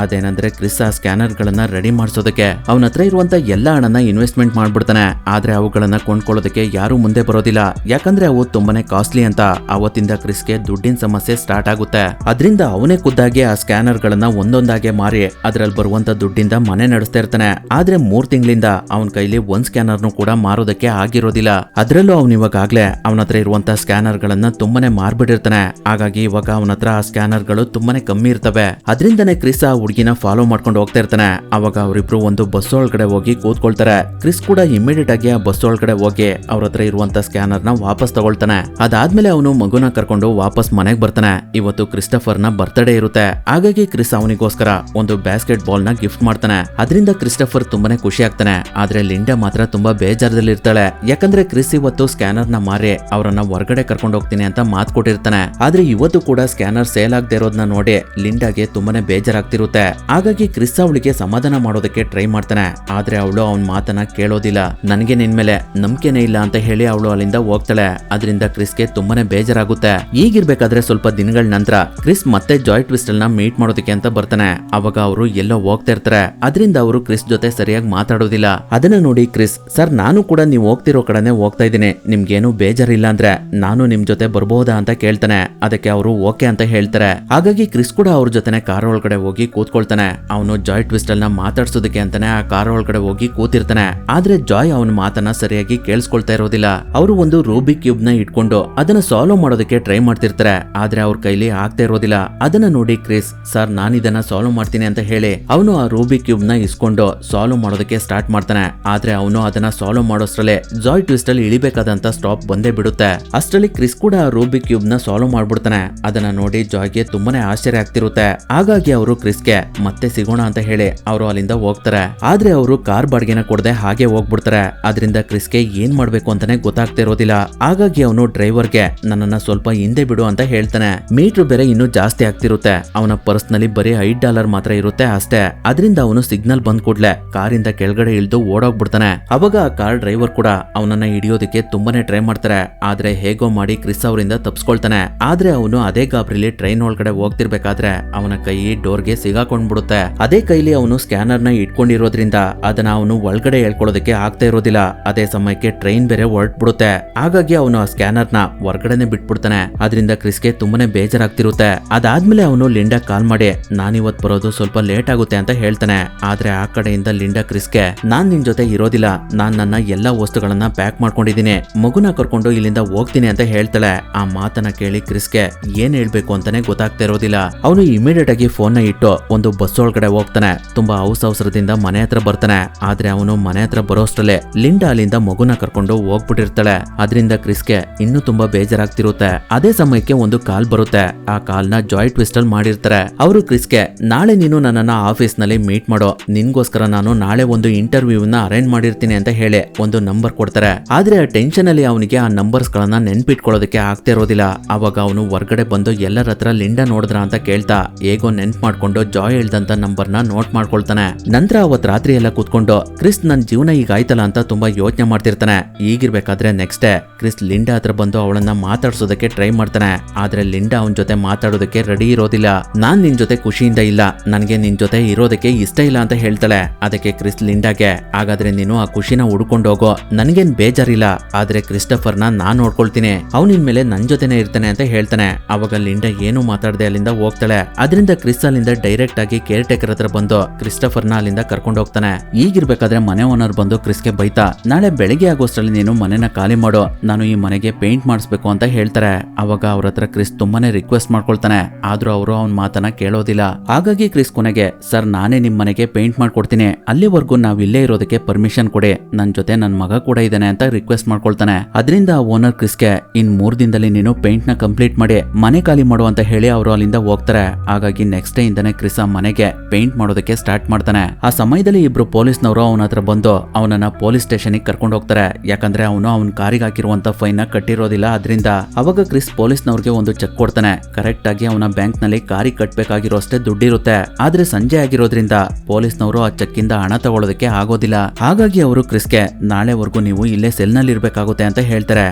ಅದೇನಂದ್ರೆ ಕ್ರಿಸ್ ಆ ಸ್ಕ್ಯಾನರ್ ಗಳನ್ನ ರೆಡಿ ಮಾಡಿಸೋದಕ್ಕೆ ಅವನ ಹತ್ರ ಇರುವಂತ ಎಲ್ಲಾ ಹಣನ ಇನ್ವೆಸ್ಟ್ಮೆಂಟ್ ಮಾಡ್ಬಿಡ್ತಾನೆ. ಆದ್ರೆ ಅವುಗಳನ್ನ ಕೊಂಡ್ಕೊಳ್ಳೋದಕ್ಕೆ ಯಾರು ಮುಂದೆ ಬರೋದಿಲ್ಲ, ಯಾಕಂದ್ರೆ ಅವು ತುಂಬಾನೇ ಕಾಸ್ಟ್ಲಿ ಅಂತ. ಅವತ್ತಿಂದ ಕ್ರಿಸ್ಗೆ ದುಡ್ಡಿನ ಸಮಸ್ಯೆ ಸ್ಟಾರ್ಟ್ ಆಗುತ್ತೆ. ಅದರಿಂದ ಅವನೇ ಖುದ್ದಾಗಿ ಆ ಸ್ಕ್ಯಾನರ್ ಗಳನ್ನ ಒಂದೊಂದಾಗೆ ಮಾರಿ ಅದ್ರಲ್ಲಿ ಬರುವಂತ ದುಡ್ಡಿಂದ ಮನೆ ನಡೆಸ್ತಾ ಇರ್ತಾನೆ. ಆದ್ರೆ 3 ತಿಂಗಳಿಂದ ಅವನ ಕೈಲಿ ಒಂದ್ ಸ್ಕ್ಯಾನರ್ನು ಕೂಡ ಮಾರೋದಕ್ಕೆ ಆಗಿರೋದಿಲ್ಲ. ಅದ್ರಲ್ಲೂ ಅವನ್ ಇವಾಗಲೇ ಅವನ ಹತ್ರ ಇರುವಂತ ಸ್ಕ್ಯಾನರ್ ಗಳನ್ನ ತುಂಬಾನೇ ಮಾರ್ಬಿಟ್ಟಿರ್ತಾನೆ. ಹಾಗಾಗಿ ಇವಾಗ ಅವನ ಹತ್ರ ಆ ಸ್ಕ್ಯಾನರ್ ಗಳು ತುಂಬಾನೇ ಕಮ್ಮಿ ಇರ್ತವೆ. ಅದರಿಂದನೇ ಕ್ರಿಸ್ ಆ ಹುಡುಗಿನ ಫಾಲೋ ಮಾಡ್ಕೊಂಡು ಹೋಗ್ತಾ ಇರ್ತಾನೆ. ಅವಾಗ ಅವರಿಬ್ರು ಒಂದು ಬಸ್ ಒಳಗಡೆ ಹೋಗಿ ಕೂತ್ಕೊಳ್ತಾರೆ. ಕ್ರಿಸ್ ಕೂಡ ಇಮಿಡಿಯೇಟ್ ಆಗಿ ಆ ಬಸ್ ಒಳಗಡೆ ಹೋಗಿ ಅವ್ರ ಹತ್ರ ಇರುವಂತ ಸ್ಕ್ಯಾನರ್ ನ ವಾಪಸ್ ತಗೊಳ್ತಾನೆ. ಅದಾದ್ಮೇಲೆ ಅವನು ಮಗುನ ಕರ್ಕೊಂಡು ವಾಪಸ್ ಮನೆಗೆ ಬರ್ತಾನೆ. ಇವತ್ತು ಕ್ರಿಸ್ಟಫರ್ ನ ಬರ್ತ್ಡೇ ಇರುತ್ತೆ. ಹಾಗಾಗಿ ಕ್ರಿಸ್ ಅವನಿಗೋಸ್ಕರ ಒಂದು ಬ್ಯಾಸ್ಕೆಟ್ ಬಾಲ್ ನ ಗಿಫ್ಟ್ ಮಾಡ್ತಾನೆ. ಅದರಿಂದ ಕ್ರಿಸ್ಟಫರ್ ತುಂಬಾನೇ ಖುಷಿ ಆಗ್ತಾನೆ. ಆದ್ರೆ ಲಿಂಡಾ ಮಾತ್ರ ತುಂಬಾ ಬೇಜಾರದಲ್ಲಿ ಇರ್ತಾಳೆ. ಯಾಕಂದ್ರೆ ಕ್ರಿಸ್ ಇವತ್ತು ಸ್ಕ್ಯಾನರ್ ನ ಮಾರಿ ಅವರನ್ನ ಹೊರಗಡೆ ಕರ್ಕೊಂಡು ಹೋಗ್ತೀನಿ ಅಂತ ಮಾತು ಕೊಟ್ಟಿರ್ತಾನೆ. ಆದ್ರೆ ಇವತ್ತು ಕೂಡ ಸ್ಕ್ಯಾನರ್ ಸೇಲ್ ಆಗದೆ ಇರೋದನ್ನ ನೋಡಿ ಲಿಂಡಾಗೆ ತುಂಬಾನೇ ಬೇಜಾರಾಗ್ತಿರುತ್ತೆ. ಹಾಗಾಗಿ ಕ್ರಿಸ್ ಅವಳಿಗೆ ಸಮಾಧಾನ ಮಾಡೋದಕ್ಕೆ ಟ್ರೈ ಮಾಡ್ತಾನೆ. ಆದ್ರೆ ಅವಳು ಅವನ್ ಮಾತನ್ನ ಕೇಳೋದಿಲ್ಲ. ನನಗೆ ನಿನ್ ಮೇಲೆ ನಂಬಿಕೆನೇ ಇಲ್ಲ ಅಂತ ಹೇಳಿ ಅವಳು ಅಲ್ಲಿಂದ ಹೋಗ್ತಾಳೆ. ಅದರಿಂದ ಕ್ರಿಸ್ಗೆ ತುಂಬಾನೇ ಬೇಜಾರಾಗುತ್ತೆ. ಈಗಿರ್ಬೇಕಾದ್ರೆ ಸ್ವಲ್ಪ ದಿನಗಳ ನಂತರ ಕ್ರಿಸ್ ಮತ್ತೆ ಜಾಯ್ ಟ್ವಿಸ್ಟಲ್ ನ ಮೀಟ್ ಮಾಡೋದಕ್ಕೆ ಅಂತ ಬರ್ತಾನೆ. ಅವಾಗ ಅವರು ಎಲ್ಲೋ ಹೋಗ್ತಾ ಇರ್ತಾರೆ. ಅದರಿಂದ ಅವರು ಕ್ರಿಸ್ ಜೊತೆ ಸರಿಯಾಗಿ ಮಾತಾಡೋದಿಲ್ಲ. ಅದನ್ನ ನೋಡಿ ಕ್ರಿಸ್, ಸರ್ ನಾನು ಕೂಡ ನೀವು ಹೋಗ್ತಿರೋ ಕಡೆನೆ ಹೋಗ್ತಾ ಇದ್ದೀನಿ, ನಿಮ್ಗೇನು ಬೇಜಾರಿಲ್ಲ ಅಂದ್ರೆ ನಾನು ನಿಮ್ ಜೊತೆ ಬರ್ಬಹುದಾ ಅಂತ ಕೇಳ್ತಾನೆ. ಅದಕ್ಕೆ ಅವರು ಓಕೆ ಅಂತ ಹೇಳ್ತಾರೆ. ಹಾಗಾಗಿ ಕ್ರಿಸ್ ಕೂಡ ಅವ್ರ ಜೊತೆನೆ ಕಾರ್ ಒಳಗಡೆ ಹೋಗಿ ಕೂತ್ಕೊಳ್ತಾನೆ. ಅವನು ಜಾಯ್ ಟ್ವಿಸ್ಟಲ್ ನ ಮಾತಾಡ್ಸೋದಕ್ಕೆ ಅಂತಾನೆ ಆ ಕಾರ್ ಒಳಗಡೆ ಹೋಗಿ ಕೂತಿರ್ತಾನೆ. ಆದ್ರೆ ಜಾಯ್ ಅವನ ಮಾತನ್ನ ಸರಿಯಾಗಿ ಕೇಳಿಸ್ಕೊಳ್ತಾ ಇರೋದಿಲ್ಲ. ಅವರು ಒಂದು ರೂಬಿಕ್ ಕ್ಯೂಬ್ ನ ಇಟ್ಕೊಂಡು ಅದನ್ನ ಸಾಲ್ವ್ ಮಾಡೋದಕ್ಕೆ ಟ್ರೈ ಮಾಡ್ತಿರ್ತಾರೆ. ಆದ್ರೆ ಅವ್ರ ಕೈಲಿ ಆಗ್ತಾ ಇರೋದಿಲ್ಲ. ಅದನ್ನ ನೋಡಿ ಕ್ರಿಸ್, ಸರ್ ನಾನು ಇದನ್ನ ಸಾಲ್ವ್ ಮಾಡ್ತೀನಿ ಅಂತ ಹೇಳಿ ಅವನು ಆ ರೂಬಿಕ್ ಕ್ಯೂಬ್ ನ ಇಸ್ಕೊಂಡು ಸಾಲ್ವ್ ಮಾಡೋದಕ್ಕೆ ಸ್ಟಾರ್ಟ್ ಮಾಡ್ತಾನೆ. ಆದ್ರೆ ಅವನು ಅದನ್ನ ಸಾಲ್ವ್ ಮಾಡೋಷ್ಟ್ರಲ್ಲೇ ಜಾಯ್ ಟ್ವಿಸ್ಟಲ್ ಇಳಿಬೇಕಾದಂತ ಸ್ಟಾಪ್ ಬಂದೇ ಬಿಡುತ್ತೆ. ಅಷ್ಟರಲ್ಲಿ ಕ್ರಿಸ್ ಕೂಡ ಆ ರೂಬಿಕ್ ಕ್ಯೂಬ್ ನ ಸಾಲ್ವ್ ಮಾಡ್ಬಿಡ್ತಾನೆ. ಅದನ್ನ ನೋಡಿ ಜಾಯ್ಗೆ ತುಂಬಾನೇ ಆಶ್ಚರ್ಯ ಆಗ್ತಿರುತ್ತೆ. ಹಾಗಾಗಿ ಅವರು ಕ್ರಿಸ್ಗೆ ಮತ್ತೆ ಸಿಗೋಣ ಅಂತ ಹೇಳಿ ಅವರು ಅಲ್ಲಿಂದ ಹೋಗ್ತಾರೆ. ಆದ್ರೆ ಅವರು ಕಾರ್ ಬಾಡಿಗೆನ ಕೊಡದೆ ಹಾಗೆ ಹೋಗ್ಬಿಡ್ತಾರೆ. ಅದರಿಂದ ಕ್ರಿಸ್ಗೆ ಏನ್ ಮಾಡ್ಬೇಕು ಅಂತಾನೆ ಗೊತ್ತಾಗ್ತಾ ಇರೋದಿಲ್ಲ. ಹಾಗಾಗಿ ಅವನು ಡ್ರೈವರ್ಗೆ ನನ್ನನ್ನ ಸ್ವಲ್ಪ ಹಿಂದೆ ಬಿಡು ಅಂತ ಹೇಳ್ತಾನೆ. ಮೀಟರ್ ಬೇರೆ ಇನ್ನೂ ಜಾಸ್ತಿ ಆಗ್ತಿರುತ್ತೆ. ಅವನ ಪರ್ಸ್ನಲ್ಲಿ ಬರೀ $5 ಮಾತ್ರ ಇರುತ್ತೆ ಅಷ್ಟೇ. ಅದರಿಂದ ಅವನು ಸಿಗ್ನಲ್ ಬಂದ್ ಕೂಡ್ಲೆ ಕಾರಿಂದ ಕೆಳಗಡೆ ಇಳಿದು ಓಡೋಗ್ಬಿಡ್ತಾನೆ. ಅವಾಗ ಆ ಕಾರ್ ಡ್ರೈವರ್ ಕೂಡ ಅವನನ್ನ ಹಿಡಿಯೋದಕ್ಕೆ ತುಂಬಾನೇ ಟ್ರೈ ಮಾಡ್ತಾರೆ. ಆದ್ರೆ ಹೇಗೋ ಮಾಡಿ ಕ್ರಿಸ್ ಅವರಿಂದ ತಪ್ಪಿಸ್ಕೊಳ್ತಾನೆ. ಆದ್ರೆ ಅವನು ಅದೇ ಗಾಬರಿಲಿ ಟ್ರೈನ್ ಒಳಗಡೆ ಹೋಗ್ತಿರ್ಬೇಕಾದ್ರೆ ಅವನ ಕೈ ಡೋರ್ಗೆ ಸಿಗಾಕೊಂಡ್ಬಿಡುತ್ತೆ. ಅದೇ ಕೈಲಿ ಅವನು ಸ್ಕ್ಯಾನರ್ ನ ಇಟ್ಕೊಂಡಿರೋದ್ರಿಂದ ಅದನ್ನ ಅವನು ಒಳಗಡೆ ಹೇಳ್ಕೊಳ್ಳೋದಕ್ಕೆ ಆಗ್ತಾ ಇರೋದಿಲ್ಲ. ಅದೇ ಸಮಯಕ್ಕೆ ಟ್ರೈನ್ ಬೇರೆ ಹೊರಟ್ಬಿಡುತ್ತೆ. ಹಾಗಾಗಿ ಅವನು ಆ ಸ್ಕ್ಯಾನರ್ ನ ಹೊರಗಡೆನೆ ಬಿಟ್ಬಿಡ್ತಾನೆ. ಅದರಿಂದ ಕ್ರಿಸ್ಗೆ ತುಂಬಾನೇ ಬೇಜಾರಾಗ್ತಿರುತ್ತೆ. ಅದಾದ್ಮೇಲೆ ಅವನು ಲಿಂಡಾ ಕಾಲ್ ಮಾಡಿ ನಾನಿವತ್ ಬರೋದು ಸ್ವಲ್ಪ ಲೇಟ್ ಆಗುತ್ತೆ ಅಂತ ಹೇಳ್ತಾನೆ. ಆದ್ರೆ ಆ ಕಡೆಯಿಂದ ಲಿಂಡಾ ಕ್ರಿಸ್ಗೆ ನಾನ್ ನಿನ್ ಜೊತೆ ಇರೋದಿಲ್ಲ, ನಾನ್ ನನ್ನ ಎಲ್ಲಾ ವಸ್ತುಗಳನ್ನ ಪ್ಯಾಕ್ ಮಾಡ್ಕೊಂಡಿದ್ದೀನಿ, ಮಗುನ ಕರ್ಕೊಂಡು ಇಲ್ಲಿಂದ ಹೋಗ್ತೀನಿ ಅಂತ ಹೇಳ್ತಾಳೆ. ಆ ಮಾತನ್ನ ಕೇಳಿ ಕ್ರಿಸ್ಗೆ ಏನ್ ಹೇಳ್ಬೇಕು ಅಂತಾನೆ ಗೊತ್ತಾಗ್ತಾ ಇರೋದಿಲ್ಲ. ಅವನು ಇಮಿಡಿಯೇಟ್ ಆಗಿ ಫೋನ್ ನ ಇಟ್ಟು ಒಂದು ಬಸ್ ಒಳಗಡೆ ಹೋಗ್ತಾನೆ. ತುಂಬಾ ಅವಸರದಿಂದ ಮನೆ ಹತ್ರ ಬರ್ತಾನೆ. ಆದ್ರೆ ಅವನು ಮನೆ ಹತ್ರ ಬರೋಷ್ಟರಲ್ಲೇ ಲಿಂಡಾ ಅಲ್ಲಿಂದ ಮಗುನ ಕರ್ಕೊಂಡು ಹೋಗ್ಬಿಟ್ಟಿರ್ತಾಳೆ. ಅದರಿಂದ ಕ್ರಿಸ್ಗೆ ಇನ್ನೂ ತುಂಬಾ ಬೇಜಾರಾಗ್ತಿರುತ್ತೆ. ಅದೇ ಸಮಯಕ್ಕೆ ಒಂದು ಕಾಲ್ ಬರುತ್ತೆ. ಆ ಕಾಲ್ ನ ಜಾಯ್ ಟ್ವಿಸ್ಟಲ್ ಮಾಡಿರ್ತಾರೆ. ಅವರು ಕ್ರಿಸ್ಗೆ ನಾಳೆ ನೀನು ನನ್ನನ್ನ ಆಫೀಸ್ ನಲ್ಲಿ ಮೀಟ್ ಮಾಡೋ, ನಿನ್ಗೋಸ್ಕರ ನಾನು ನಾಳೆ ಒಂದು ಇಂಟರ್ವ್ಯೂ ನ ಅರೇಂಜ್ ಮಾಡಿರ್ತೀನಿ ಅಂತ ಹೇಳಿ ಒಂದು ನಂಬರ್ ಕೊಡ್ತಾರೆ. ಆದ್ರೆ ಆ ಟೆನ್ಷನ್ ಅಲ್ಲಿ ಅವನಿಗೆ ಆ ನಂಬರ್ಸ್ ಗಳನ್ನ ನೆನ್ಪಿಟ್ಕೊಳ್ಳೋದಕ್ಕೆ ಆಗ್ತಾ ಇರೋದಿಲ್ಲ. ಅವಾಗ ಅವನು ಹೊರಗಡೆ ಬಂದು ಎಲ್ಲರ ಹತ್ರ ಲಿಂಡಾ ನೋಡಿದ್ರ ಅಂತ ಕೇಳ್ತಾ ಹೇಗೋ ನೆನ್ಪ್ ಮಾಡ್ಕೊಂಡು ಜಾಯ್ ಹೇಳ್ದಂತ ನಂಬರ್ ನ ನೋಟ್ ಮಾಡ್ಕೊಳ್ತಾನೆ. ನಂತರ ಅವತ್ ರಾತ್ರಿ ಎಲ್ಲ ಕೂತ್ಕೊಂಡು ಕ್ರಿಸ್ ನನ್ ಜೀವನ ಈಗ ಆಯ್ತಲ್ಲ ಅಂತ ತುಂಬಾ ಯೋಚನೆ ಮಾಡ್ತಿರ್ತಾನೆ. ಈಗಿರ್ಬೇಕಾದ್ರೆ ನೆಕ್ಸ್ಟ್ ಡೇ ಕ್ರಿಸ್ ಲಿಂಡಾ ಹತ್ರ ಬಂದು ಅವಳನ್ನ ಮಾತಾಡ್ಸೋದಕ್ಕೆ ಟ್ರೈ ಮಾಡ್ತಾನೆ. ಆದ್ರೆ ಲಿಂಡಾ ಅವನ ಜೊತೆ ಮಾತಾಡೋದಕ್ಕೆ ರೆಡಿ ಇರೋದಿಲ್ಲ. ನಾನ್ ನಿನ್ ಜೊತೆ ಖುಷಿಯಿಂದ ಇಲ್ಲ, ನನ್ಗೆ ನಿನ್ ಜೊತೆ ಇರೋದಕ್ಕೆ ಇಷ್ಟ ಇಲ್ಲ ಅಂತ ಹೇಳ್ತಾಳೆ. ಅದಕ್ಕೆ ಕ್ರಿಸ್ ಲಿಂಡಾಗೆ ಹಾಗಾದ್ರೆ ನೀನು ಆ ಖುಷಿನ ಹುಡ್ಕೊಂಡು ಹೋಗೋ, ನನ್ಗೇನ್ ಬೇಜಾರಿಲ್ಲ, ಆದ್ರೆ ಕ್ರಿಸ್ಟಫರ್ ನಾನ್ ನೋಡ್ಕೊಳ್ತೀನಿ, ಅವ್ನ ಇನ್ಮೇಲೆ ನನ್ ಜೊತೆನೆ ಇರ್ತಾನೆ ಅಂತ ಹೇಳ್ತಾನೆ. ಅವಾಗ ಲಿಂಡಾ ಏನು ಮಾತಾಡದೆ ಅಲ್ಲಿಂದ ಹೋಗ್ತಾಳೆ. ಅದರಿಂದ ಕ್ರಿಸ್ ಅಲ್ಲಿಂದ ಡೈರೆಕ್ಟ್ ಆಗಿ ಕೇರ್ ಟೇಕರ್ ಹತ್ರ ಬಂದು ಕ್ರಿಸ್ಟಫರ್ ನ ಅಲ್ಲಿಂದ ಕರ್ಕೊಂಡು ಹೋಗ್ತಾನೆ. ಈಗಿರ್ಬೇಕಾದ್ರೆ ಮನೆ ಓನರ್ ಬಂದು ಕ್ರಿಸ್ಗೆ ಬೈತಾ ನಾಳೆ ಬೆಳಿಗ್ಗೆ ಆಗೋಷ್ಟರಲ್ಲಿ ನೀನು ಮನೆನ ಖಾಲಿ ಮಾಡೋ, ನಾನು ಈ ಮನೆಗೆ ಪೇಂಟ್ ಮಾಡಿಸ್ಬೇಕು ಅಂತ ಹೇಳ್ತಾರೆ. ಅವಾಗ ಅವ್ರ ಹತ್ರ ಕ್ರಿಸ್ ತುಂಬಾನೇ ರಿಕ್ವೆಸ್ಟ್ ಮಾಡ್ಕೊಳ್ತಾನೆ. ಆದ್ರೂ ಅವರು ಅವನ್ ಮಾತನ್ನ ಕೇಳೋದಿಲ್ಲ. ಹಾಗಾಗಿ ಕ್ರಿಸ್ ಕೊನೆಗೆ ಸರ್ ನಾನೇ ನಿಮ್ ಮನೆಗೆ ಪೇಂಟ್ ಮಾಡ್ಕೊಡ್ತೀನಿ, ಅಲ್ಲಿವರೆಗೂ ನಾವ್ ಇಲ್ಲೇ ಇರೋದಕ್ಕೆ ಪರ್ಮಿಷನ್ ಕೊಡಿ, ನನ್ ಜೊತೆ ನನ್ ಮಗ ಕೂಡ ಇದ್ದಾನೆ ಅಂತ ರಿಕ್ವೆಸ್ಟ್ ಮಾಡ್ಕೊಳ್ತಾನೆ. ಅದರಿಂದ ಓನರ್ ಕ್ರಿಸ್ಗೆ ಇನ್ 3 ದಿನದಲ್ಲಿ ನೀನು ಪೇಂಟ್ ನ ಕಂಪ್ಲೀಟ್ ಮಾಡಿ ಮನೆ ಖಾಲಿ ಮಾಡು ಅಂತ ಹೇಳಿ ಅವರು ಅಲ್ಲಿಂದ ಹೋಗ್ತಾರೆ. ಹಾಗಾಗಿ ನೆಕ್ಸ್ಟ್ ಡೇ ಇಂದಾನೆ ಕ್ರಿಸ್ ಕ್ರಿಸ್ ಆ ಮನೆಗೆ ಪೇಂಟ್ ಮಾಡೋದಕ್ಕೆ ಸ್ಟಾರ್ಟ್ ಮಾಡ್ತಾನೆ. ಆ ಸಮಯದಲ್ಲಿ ಇಬ್ರು ಪೊಲೀಸ್ನವರು ಅವನ ಹತ್ರ ಬಂದು ಅವನನ್ನ ಪೊಲೀಸ್ ಸ್ಟೇಷನ್ಗೆ ಕರ್ಕೊಂಡು ಹೋಗ್ತಾರೆ. ಯಾಕಂದ್ರೆ ಅವನು ಅವನ ಕಾರಿಗೆ ಹಾಕಿರುವಂತ ಫೈನ್ ಕಟ್ಟಿರೋದಿಲ್ಲ. ಅದರಿಂದ ಅವಾಗ ಕ್ರಿಸ್ ಪೊಲೀಸ್ನವ್ರಿಗೆ ಒಂದು ಚೆಕ್ ಕೊಡ್ತಾನೆ. ಕರೆಕ್ಟ್ ಆಗಿ ಅವನ ಬ್ಯಾಂಕ್ ನಲ್ಲಿ ಕಾರಿಗೆ ಕಟ್ಬೇಕಾಗಿರೋ ಅಷ್ಟೇ ದುಡ್ಡಿರುತ್ತೆ. ಆದ್ರೆ ಸಂಜೆ ಆಗಿರೋದ್ರಿಂದ ಪೊಲೀಸ್ನವರು ಆ ಚೆಕ್ ಇಂದ ಹಣ ತಗೊಳ್ಳೋದಕ್ಕೆ ಆಗೋದಿಲ್ಲ. ಹಾಗಾಗಿ ಅವರು ಕ್ರಿಸ್ಗೆ ನಾಳೆವರೆಗೂ ನೀವು ಇಲ್ಲೇ ಸೆಲ್ ನಲ್ಲಿ ಇರ್ಬೇಕಾಗುತ್ತೆ ಅಂತ ಹೇಳ್ತಾರೆ.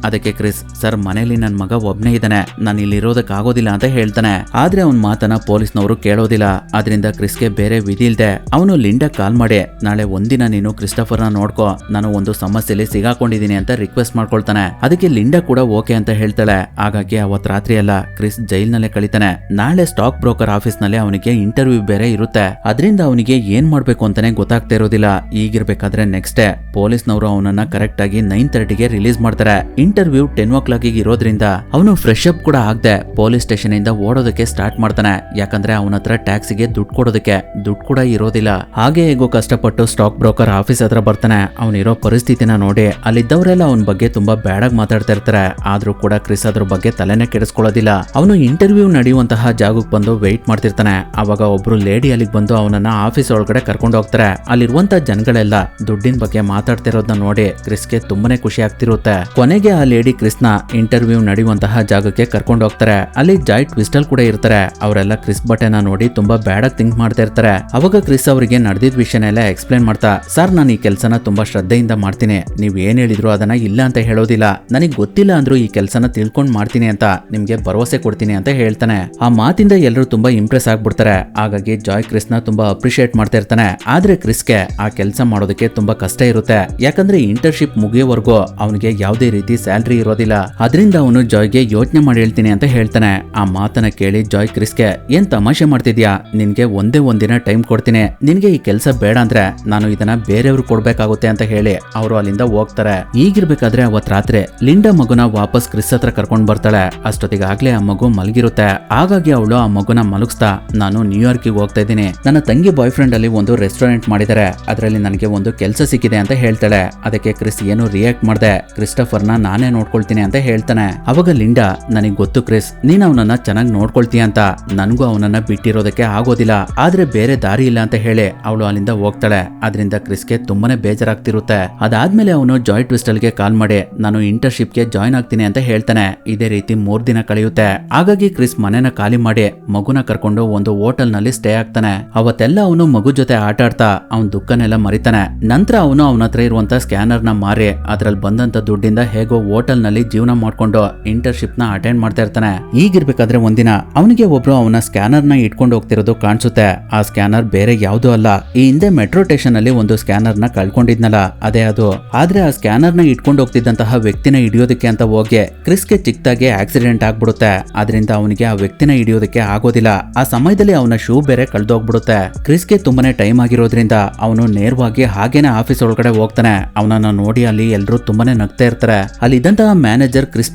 ಅದಕ್ಕೆ ಕ್ರಿಸ್, ಸರ್ ಮನೇಲಿ ನನ್ನ ಮಗ ಒಬ್ನೇ ಇದ್ದಾನೆ, ನಾನು ಇಲ್ಲಿ ಇರೋದಕ್ಕಾಗೋದಿಲ್ಲ ಅಂತ ಹೇಳ್ತಾನೆ. ಆದ್ರೆ ಅವನ ಮಾತನ್ನ ಪೊಲೀಸ್ನವರು ಕೇಳೋದಿಲ್ಲ. ಆದ್ರಿಂದ ಕ್ರಿಸ್ಗೆ ಬೇರೆ ವಿಧಿ ಇಲ್ದೆ ಅವನು ಲಿಂಡಾ ಕಾಲ್ ಮಾಡಿ ನಾಳೆ ಒಂದಿನ ನೀನು ಕ್ರಿಸ್ಟಫರ್ನ ನೋಡ್ಕೋ, ನಾನು ಒಂದು ಸಮಸ್ಯೆಯಲ್ಲಿ ಸಿಗಾಕೊಂಡಿದ್ದೀನಿ ಅಂತ ರಿಕ್ವೆಸ್ಟ್ ಮಾಡ್ಕೊಳ್ತಾನೆ. ಅದಕ್ಕೆ ಲಿಂಡಾ ಕೂಡ ಓಕೆ ಅಂತ ಹೇಳ್ತಾಳೆ. ಹಾಗಾಗಿ ಅವತ್ ರಾತ್ರಿ ಎಲ್ಲ ಕ್ರಿಸ್ ಜೈಲ್ನಲ್ಲೇ ಕಳಿತಾನೆ. ನಾಳೆ ಸ್ಟಾಕ್ ಬ್ರೋಕರ್ ಆಫೀಸ್ ನಲ್ಲಿ ಅವನಿಗೆ ಇಂಟರ್ವ್ಯೂ ಬೇರೆ ಇರುತ್ತೆ. ಅದರಿಂದ ಅವನಿಗೆ ಏನ್ ಮಾಡ್ಬೇಕು ಅಂತಾನೆ ಗೊತ್ತಾಗ್ತಾ ಇರೋದಿಲ್ಲ. ಈಗಿರ್ಬೇಕಾದ್ರೆ ನೆಕ್ಸ್ಟ್ ಡೇ ಪೊಲೀಸ್ನವರು ಅವನನ್ನ ಕರೆಕ್ಟ್ ಆಗಿ 9:30ಗೆ ರಿಲೀಸ್ ಮಾಡ್ತಾರೆ. ಇಂಟರ್ವ್ಯೂ 10 o'clock ಇರೋದ್ರಿಂದ ಅವನು ಫ್ರೆಶ್ ಅಪ್ ಕೂಡ ಆಗದೆ ಪೊಲೀಸ್ ಸ್ಟೇಷನ್ ಇಂದ ಓಡೋದಕ್ಕೆ ಸ್ಟಾರ್ಟ್ ಮಾಡ್ತಾನೆ. ಯಾಕಂದ್ರೆ ಅವನ ಹತ್ರ ಟ್ಯಾಕ್ಸಿಗೆ ದುಡ್ಡು ಕೊಡೋದಕ್ಕೆ ದುಡ್ಡು ಕೂಡ ಇರೋದಿಲ್ಲ. ಹಾಗೆ ಹೇಗೋ ಕಷ್ಟಪಟ್ಟು ಸ್ಟಾಕ್ ಬ್ರೋಕರ್ ಆಫೀಸ್ ಹತ್ರ ಬರ್ತಾನೆ. ಅವನಿರೋ ಪರಿಸ್ಥಿತಿನ ನೋಡಿ ಅಲ್ಲಿದ್ದವರೆಲ್ಲ ಅವನ ಬಗ್ಗೆ ತುಂಬಾ ಬ್ಯಾಡ್ ಆಗಿ ಮಾತಾಡ್ತಾ ಇರ್ತಾರೆ. ಆದ್ರೂ ಕೂಡ ಕ್ರಿಸ್ ಅದ್ರ ಬಗ್ಗೆ ತಲೆನೇ ಕೆಡಿಸ್ಕೊಳ್ಳೋದಿಲ್ಲ. ಅವನು ಇಂಟರ್ವ್ಯೂ ನಡೆಯುವಂತಹ ಜಾಗಕ್ಕೆ ಬಂದು ವೆಯ್ಟ್ ಮಾಡ್ತಿರ್ತಾನೆ. ಅವಾಗ ಒಬ್ರು ಲೇಡಿ ಅಲ್ಲಿಗೆ ಬಂದು ಅವನನ್ನ ಆಫೀಸ್ ಒಳಗಡೆ ಕರ್ಕೊಂಡು ಹೋಗ್ತಾರೆ. ಅಲ್ಲಿರುವಂತ ಜನಗಳೆಲ್ಲ ದುಡ್ಡಿನ ಬಗ್ಗೆ ಮಾತಾಡ್ತಿರೋದನ್ನ ನೋಡಿ ಕ್ರಿಸ್ಗೆ ತುಂಬಾನೇ ಖುಷಿ ಆಗ್ತಿರುತ್ತೆ. ಕೊನೆಗೆ ಆ ಲೇಡಿ ಕ್ರಿಸ್ನ ಇಂಟರ್ವ್ಯೂ ನಡೆಯುವಂತಹ ಜಾಗಕ್ಕೆ ಕರ್ಕೊಂಡು ಹೋಗ್ತಾರೆ. ಅಲ್ಲಿ ಜಾಯ್ ಟ್ವಿಸ್ಟಲ್ ಕೂಡ ಇರ್ತಾರೆ. ಅವರೆಲ್ಲ ಕ್ರಿಸ್ ಬಟ್ಟೆನ ನೋಡಿ ತುಂಬಾ ಬ್ಯಾಡ್ ಆಗಿ ಥಿಂಕ್ ಮಾಡ್ತಾ ಇರ್ತಾರೆ. ಅವಾಗ ಕ್ರಿಸ್ ಅವರಿಗೆ ನಡೆದಿದ್ದ ವಿಷಯನೆಲ್ಲ ಎಕ್ಸ್ಪ್ಲೇನ್ ಮಾಡ್ತಾ, ಸರ್ ನಾನು ಈ ಕೆಲಸನ ತುಂಬಾ ಶ್ರದ್ಧೆಯಿಂದ ಮಾಡ್ತೀನಿ, ನೀವ್ ಏನ್ ಹೇಳಿದ್ರು ಅದನ್ನ ಇಲ್ಲ ಅಂತ ಹೇಳೋದಿಲ್ಲ, ನನಗ್ ಗೊತ್ತಿಲ್ಲ ಅಂದ್ರೂ ಈ ಕೆಲಸನ ತಿಳ್ಕೊಂಡ್ ಮಾಡ್ತೀನಿ ಅಂತ ನಿಮ್ಗೆ ಭರವಸೆ ಕೊಡ್ತೀನಿ ಅಂತ ಹೇಳ್ತಾನೆ. ಆ ಮಾತಿಂದ ಎಲ್ಲರೂ ತುಂಬಾ ಇಂಪ್ರೆಸ್ ಆಗ್ಬಿಡ್ತಾರೆ. ಹಾಗಾಗಿ ಜಾಯ್ ಕ್ರಿಸ್ನ ತುಂಬಾ ಅಪ್ರಿಶಿಯೇಟ್ ಮಾಡ್ತಾ ಇರ್ತಾನೆ. ಆದ್ರೆ ಕ್ರಿಸ್ಗೆ ಆ ಕೆಲಸ ಮಾಡೋದಕ್ಕೆ ತುಂಬಾ ಕಷ್ಟ ಇರುತ್ತೆ. ಯಾಕಂದ್ರೆ ಇಂಟರ್ನ್ಶಿಪ್ ಮುಗಿಯೋವರೆಗೂ ಅವನಿಗೆ ಯಾವುದೇ ರೀತಿ ಸ್ಯಾಲ್ರಿ ಇರೋದಿಲ್ಲ. ಅದರಿಂದ ಅವನು ಜಾಯ್ಗೆ ಯೋಚನೆ ಮಾಡಿ ಹೇಳ್ತೀನಿ ಅಂತ ಹೇಳ್ತಾನೆ. ಆ ಮಾತನ್ನ ಕೇಳಿ ಜಾಯ್ ಕ್ರಿಸ್ಗೆ, ಏನ್ ತಮಾಷೆ ಮಾಡ್ತಿದ್ಯಾ, ನಿನ್ಗೆ ಒಂದೇ ಒಂದಿನ ಟೈಮ್ ಕೊಡ್ತೀನಿ, ನಿನ್ಗೆ ಈ ಕೆಲಸ ಬೇಡ ಅಂದ್ರೆ ನಾನು ಇದನ್ನ ಬೇರೆಯವ್ರು ಕೊಡ್ಬೇಕಾಗುತ್ತೆ ಅಂತ ಹೇಳಿ ಅವರು ಅಲ್ಲಿಂದ ಹೋಗ್ತಾರೆ. ಈಗಿರ್ಬೇಕಾದ್ರೆ ಅವತ್ ರಾತ್ರಿ ಲಿಂಡಾ ಮಗುನ ವಾಪಸ್ ಕ್ರಿಸ್ ಹತ್ರ ಕರ್ಕೊಂಡ್ ಬರ್ತಾಳೆ. ಅಷ್ಟೊತ್ತಿಗಾಗ್ಲೇ ಆ ಮಗು ಮಲಗಿರುತ್ತೆ. ಹಾಗಾಗಿ ಅವಳು ಆ ಮಗುನ ಮಲಗಿಸ್ತಾ, ನಾನು ನ್ಯೂಯಾರ್ಕಿಗೆ ಹೋಗ್ತಾ ಇದ್ದೀನಿ, ನನ್ನ ತಂಗಿ ಬಾಯ್ ಫ್ರೆಂಡ್ ಅಲ್ಲಿ ಒಂದು ರೆಸ್ಟೋರೆಂಟ್ ಮಾಡಿದ್ದಾರೆ, ಅದರಲ್ಲಿ ನನಗೆ ಒಂದು ಕೆಲಸ ಸಿಕ್ಕಿದೆ ಅಂತ ಹೇಳ್ತಾಳೆ. ಅದಕ್ಕೆ ಕ್ರಿಸ್ ಏನು ರಿಯಾಕ್ಟ್ ಮಾಡ್ದೆ, ಕ್ರಿಸ್ಟಫರ್ನ ನಾನೇ ನೋಡ್ಕೊಳ್ತೀನಿ ಅಂತ ಹೇಳ್ತಾನೆ. ಅವಾಗ ಲಿಂಡಾ, ನನಗ್ ಗೊತ್ತು ಕ್ರಿಸ್, ನೀನ್ ಅವನನ್ನ ಚೆನ್ನಾಗಿ ನೋಡ್ಕೊಳ್ತೀಯ ಅಂತ, ನನ್ಗೂ ಅವನನ್ನ ಬಿಟ್ಟಿರೋದಕ್ಕೆ ಆಗೋದಿಲ್ಲ, ಆದ್ರೆ ಬೇರೆ ದಾರಿ ಇಲ್ಲ ಅಂತ ಹೇಳಿ ಅವಳು ಅಲ್ಲಿಂದ ಹೋಗ್ತಾಳೆ. ಅದರಿಂದ ಕ್ರಿಸ್ಗೆ ತುಂಬಾನೇ ಬೇಜಾರಾಗ್ತಿರುತ್ತೆ. ಅದಾದ್ಮೇಲೆ ಅವನು ಜಾಯ್ ಟ್ವಿಸ್ಟಲ್ಗೆ ಕಾಲ್ ಮಾಡಿ ನಾನು ಇಂಟರ್ನ್ಶಿಪ್ಗೆ ಜಾಯ್ನ್ ಆಗ್ತೀನಿ ಅಂತ ಹೇಳ್ತಾನೆ. ಇದೇ ರೀತಿ 3 ದಿನ ಕಳೆಯುತ್ತೆ. ಹಾಗಾಗಿ ಕ್ರಿಸ್ ಮನೆನ ಖಾಲಿ ಮಾಡಿ ಮಗುನ ಕರ್ಕೊಂಡು ಒಂದು ಹೋಟೆಲ್ ನಲ್ಲಿ ಸ್ಟೇ ಆಗ್ತಾನೆ. ಅವತ್ತೆಲ್ಲ ಅವನು ಮಗು ಜೊತೆ ಆಟ ಆಡ್ತಾ ಅವನ್ ದುಃಖನೆಲ್ಲ ಮರಿತಾನೆ. ನಂತರ ಅವನು ಅವನ ಹತ್ರ ಇರುವಂತ ಸ್ಕ್ಯಾನರ್ ನ ಮಾರಿ ಅದ್ರಲ್ಲಿ ಬಂದಂತ ದುಡ್ಡಿಂದ ಹೇಗೋ ಹೋಟೆಲ್ ನಲ್ಲಿ ಜೀವನ ಮಾಡ್ಕೊಂಡು ಇಂಟರ್ನ್ಶಿಪ್ ನ ಅಟೆಂಡ್ ಮಾಡ್ತಾ ಇರ್ತಾನೆ. ಈಗಿರ್ಬೇಕಾದ್ರೆ ಒಂದಿನ ಅವನಿಗೆ ಒಬ್ರು ಅವನ ಸ್ಕ್ಯಾನರ್ ನ ಇಟ್ಕೊಂಡು ಹೋಗ್ತಿರೋದು ಕಾಣಿಸುತ್ತೆ. ಆ ಸ್ಕ್ಯಾನರ್ ಬೇರೆ ಯಾವ್ದು ಅಲ್ಲ, ಈ ಹಿಂದೆ ಮೆಟ್ರೋ ಸ್ಟೇಷನ್ ಅಲ್ಲಿ ಒಂದು ಸ್ಕ್ಯಾನರ್ ನ ಕಳ್ಕೊಂಡಿದ್ನಲ್ಲ ಅದೇ ಅದು. ಆದ್ರೆ ಆ ಸ್ಕ್ಯಾನರ್ ನ ಇಟ್ಕೊಂಡು ಹೋಗ್ತಿದ್ದಂತಹ ವ್ಯಕ್ತಿನ ಹಿಡಿಯೋದಕ್ಕೆ ಅಂತ ಹೋಗಿ ಕ್ರಿಸ್ಗೆ ಚಿಕ್ಕದಾಗಿ ಆಕ್ಸಿಡೆಂಟ್ ಆಗ್ಬಿಡುತ್ತೆ. ಅದರಿಂದ ಅವನಿಗೆ ಆ ವ್ಯಕ್ತಿನ ಹಿಡಿಯೋದಕ್ಕೆ ಆಗೋದಿಲ್ಲ. ಆ ಸಮಯದಲ್ಲಿ ಅವನ ಶೂ ಬೇರೆ ಕಳ್ದೋಗ್ಬಿಡುತ್ತೆ. ಕ್ರಿಸ್ಗೆ ತುಂಬಾನೇ ಟೈಮ್ ಆಗಿರೋದ್ರಿಂದ ಅವನು ನೇರವಾಗಿ ಹಾಗೇನೆ ಆಫೀಸ್ ಒಳಗಡೆ ಹೋಗ್ತಾನೆ. ಅವನನ್ನ ನೋಡಿ ಅಲ್ಲಿ ಎಲ್ಲರೂ ತುಂಬಾನೇ ನಗ್ತಾ ಇರ್ತಾರೆ. ಅಲ್ಲಿ ಇದ್ದಂತಹ ಮ್ಯಾನೇಜರ್ ಕ್ರಿಸ್